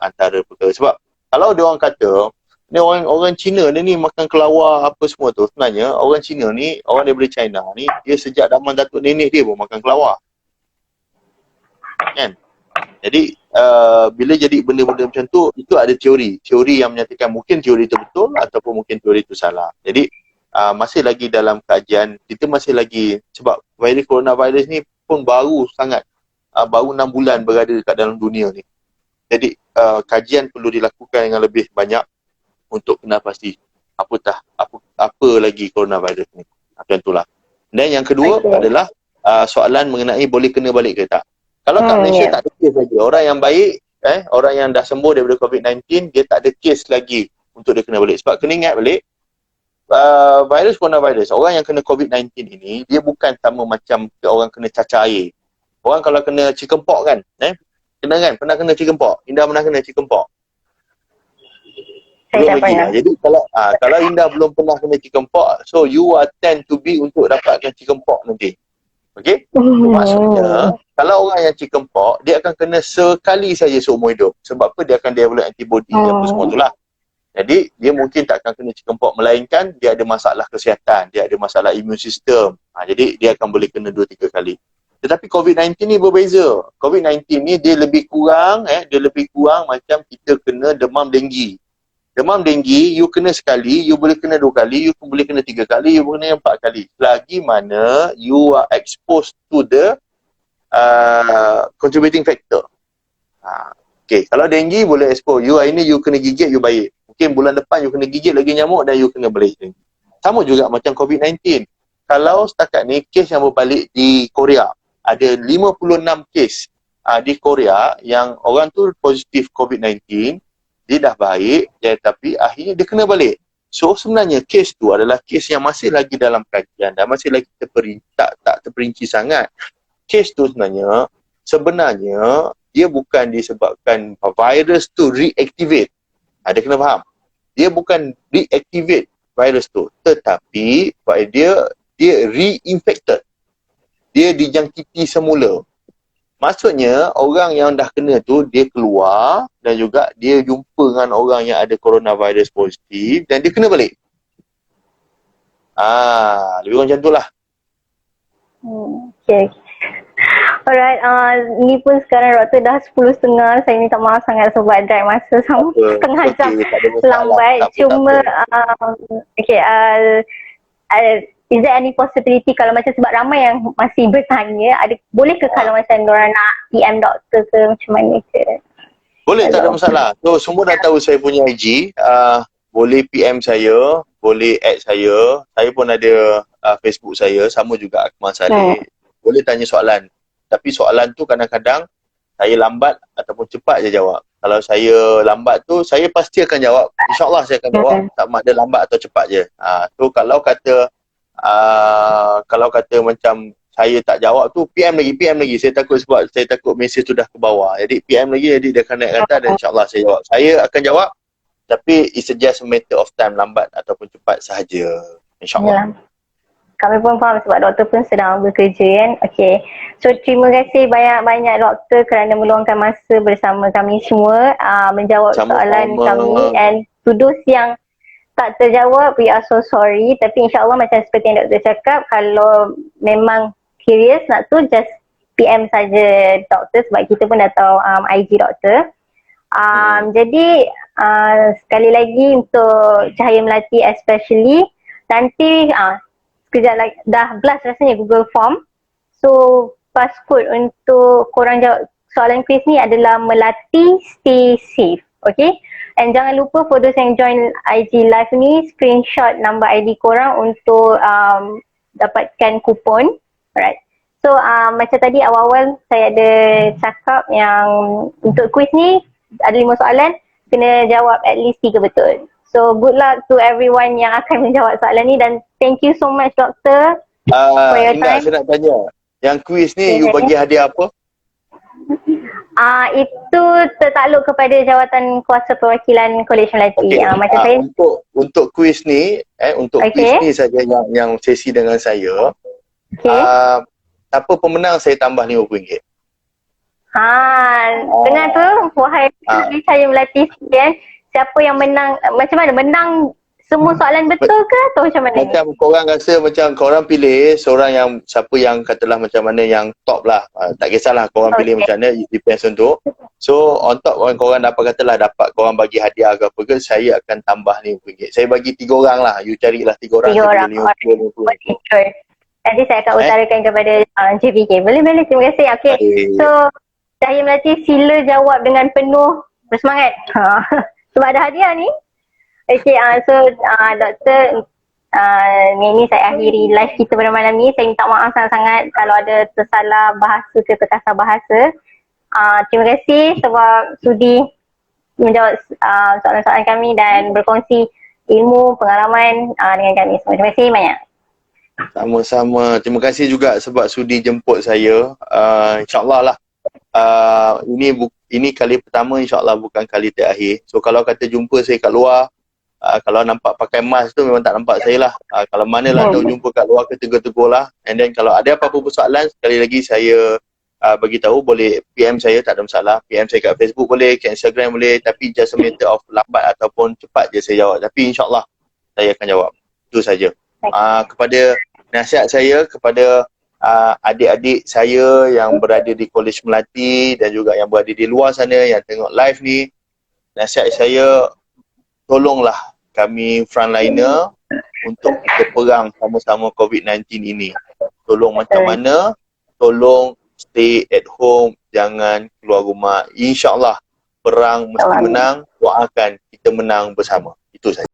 perkara. Sebab kalau dia orang kata ni orang Cina ni makan kelawar apa semua tu, sebenarnya orang Cina ni, orang daripada China ni, dia sejak zaman datuk nenek dia pun makan kelawar kan. Jadi bila jadi benda-benda macam tu, itu ada teori yang menyatakan mungkin teori itu betul ataupun mungkin teori itu salah. Jadi masih lagi dalam kajian, kita masih lagi, sebab virus coronavirus ni pun baru sangat, baru 6 bulan berada dekat dalam dunia ni. Jadi kajian perlu dilakukan dengan lebih banyak untuk kena pasti apa lagi coronavirus ni. Macam itulah. Dan yang kedua adalah soalan mengenai boleh kena balik ke tak. Kalau kat Malaysia tak ada kes lagi. Orang yang baik, orang yang dah sembuh daripada COVID-19, dia tak ada kes lagi untuk dia kena balik. Sebab kena ingat balik, virus coronavirus, orang yang kena COVID-19 ini, dia bukan sama macam orang kena cacar air. Orang kalau kena chickenpox kan, pernah kena chickenpox. Indah pernah kena chickenpox? Belum lagi lah. Jadi kalau Indah belum pernah kena chickenpox, so you are tend to be untuk dapatkan chickenpox nanti. Okey? Maksudnya, kalau orang yang chickenpox, dia akan kena sekali saja seumur hidup. Sebab apa? Dia akan develop antibody apa semua tu lah. Jadi, dia mungkin tak akan kena chickenpox, melainkan dia ada masalah kesihatan, dia ada masalah imun sistem. Jadi, dia akan boleh kena 2-3 kali. Tetapi COVID-19 ni berbeza. COVID-19 ni dia lebih kurang macam kita kena demam denggi. Demam denggi, you kena sekali, you boleh kena 2 kali, you boleh kena 3 kali, you boleh kena 4 kali. Selagi mana you are exposed to the contributing factor. Okay, kalau denggi boleh expose. You hari ni you kena gigit, you baik. Mungkin bulan depan you kena gigit lagi nyamuk dan you kena balik. Sama juga macam COVID-19. Kalau setakat ni, kes yang berbalik di Korea, ada 56 kes di Korea yang orang tu positif COVID-19, dia dah baik, tapi akhirnya dia kena balik. So sebenarnya kes tu adalah kes yang masih lagi dalam kajian dan masih lagi tak terperinci sangat. Kes tu sebenarnya dia bukan disebabkan virus tu reactivate. Dia kena faham. Dia bukan reactivate virus tu, tetapi dia reinfected. Dia dijangkiti semula. Maksudnya orang yang dah kena tu dia keluar dan juga dia jumpa dengan orang yang ada coronavirus positif dan dia kena balik. Lebih kurang macam tu lah. Okay. Alright, ni pun sekarang doktor dah 10.30. Saya minta maaf sangat sebab drive masa setengah jam lambat. Cuma is there any possibility kalau macam, sebab ramai yang masih bertanya, bolehkah kalau macam diorang nak PM doktor ke macam mana ke? Boleh, tak ada masalah. So semua dah tahu saya punya IG, boleh PM saya, boleh add saya. Saya pun ada Facebook saya, sama juga Akmal Saleh. Boleh tanya soalan. Tapi soalan tu kadang-kadang saya lambat ataupun cepat je jawab. Kalau saya lambat tu, saya pasti akan jawab. InsyaAllah saya akan jawab. Tak ada lambat atau cepat je. So kalau kata macam saya tak jawab tu, PM lagi. Saya takut mesej tu dah ke bawah. Jadi PM lagi, jadi dia akan naik kata dan insyaAllah saya jawab. Saya akan jawab, tapi it's just a matter of time, lambat ataupun cepat sahaja. InsyaAllah. kami pun faham sebab doktor pun sedang bekerja kan. Okay. So terima kasih banyak-banyak doktor kerana meluangkan masa bersama kami semua menjawab soalan Sama-sama. kami, and to those yang tak terjawab, we are so sorry. Tapi insyaAllah macam seperti yang doktor cakap, kalau memang curious nak tu, just PM saja doktor sebab kita pun dah tahu IG doktor. Jadi sekali lagi untuk Cahaya Melati especially, nanti sekejap lagi dah blast rasanya Google Form. So passcode untuk korang jawab soalan quiz ni adalah Melati Stay Safe. Okay, and jangan lupa for those yang join IG live ni, screenshot number ID korang untuk dapatkan kupon. Alright. So macam tadi awal-awal saya ada cakap yang untuk quiz ni ada 5 soalan, kena jawab at least 3 betul. So good luck to everyone yang akan menjawab soalan ni, dan thank you so much doktor for your time. Saya nak tanya, yang quiz ni you bagi hadiah apa? Itu tertakluk kepada Jawatan Kuasa Perwakilan Kolej Melati. Macam saya untuk quiz ni, quiz ni saja yang sesi dengan saya. Siapa pemenang saya tambah RM50. Dengar tu, wahai Cahaya Melati sekalian, siapa yang menang, macam mana menang semua soalan betul ke atau macam mana? Macam korang rasa macam korang pilih seorang yang, siapa yang katalah macam mana yang top lah. Tak kisahlah korang pilih macam mana, it depends untuk. So on top korang dapat korang bagi hadiah ke apa ke, saya akan tambah RM50. Saya bagi 3 orang lah, you carilah 3 orang. 3 orang. Nanti saya akan utarakan kepada JBK. Boleh, terima kasih. Okay. So Cahaya Melati, sila jawab dengan penuh bersemangat. Sebab ada hadiah ni. Okay, so doktor, ini saya akhiri live kita pada malam ni. Saya minta maaf sangat-sangat kalau ada tersalah bahasa ke terkasar bahasa. Terima kasih sebab sudi menjawab soalan-soalan kami dan berkongsi ilmu, pengalaman dengan kami semua. Terima kasih banyak. Sama-sama. Terima kasih juga sebab sudi jemput saya. InsyaAllah lah. Ini kali pertama, insyaAllah bukan kali terakhir. So kalau kata jumpa saya kat luar, kalau nampak pakai mask tu memang tak nampak saya lah. Kalau manalah nak jumpa kat luar ke, tegur-tegur lah. And then kalau ada apa-apa persoalan, sekali lagi saya bagi tahu, boleh PM saya, tak ada masalah. PM saya kat Facebook boleh, kat Instagram boleh. Tapi just a matter of lambat ataupun cepat je saya jawab. Tapi insyaAllah saya akan jawab. Itu saja. Kepada nasihat saya kepada adik-adik saya yang berada di Kolej Melati dan juga yang berada di luar sana yang tengok live ni, nasihat saya, tolonglah kami frontliner untuk kita perang sama-sama COVID-19 ini. Tolong macam mana, tolong stay at home, jangan keluar rumah. InsyaAllah perang mesti menang, doakan kita menang bersama. Itu saja.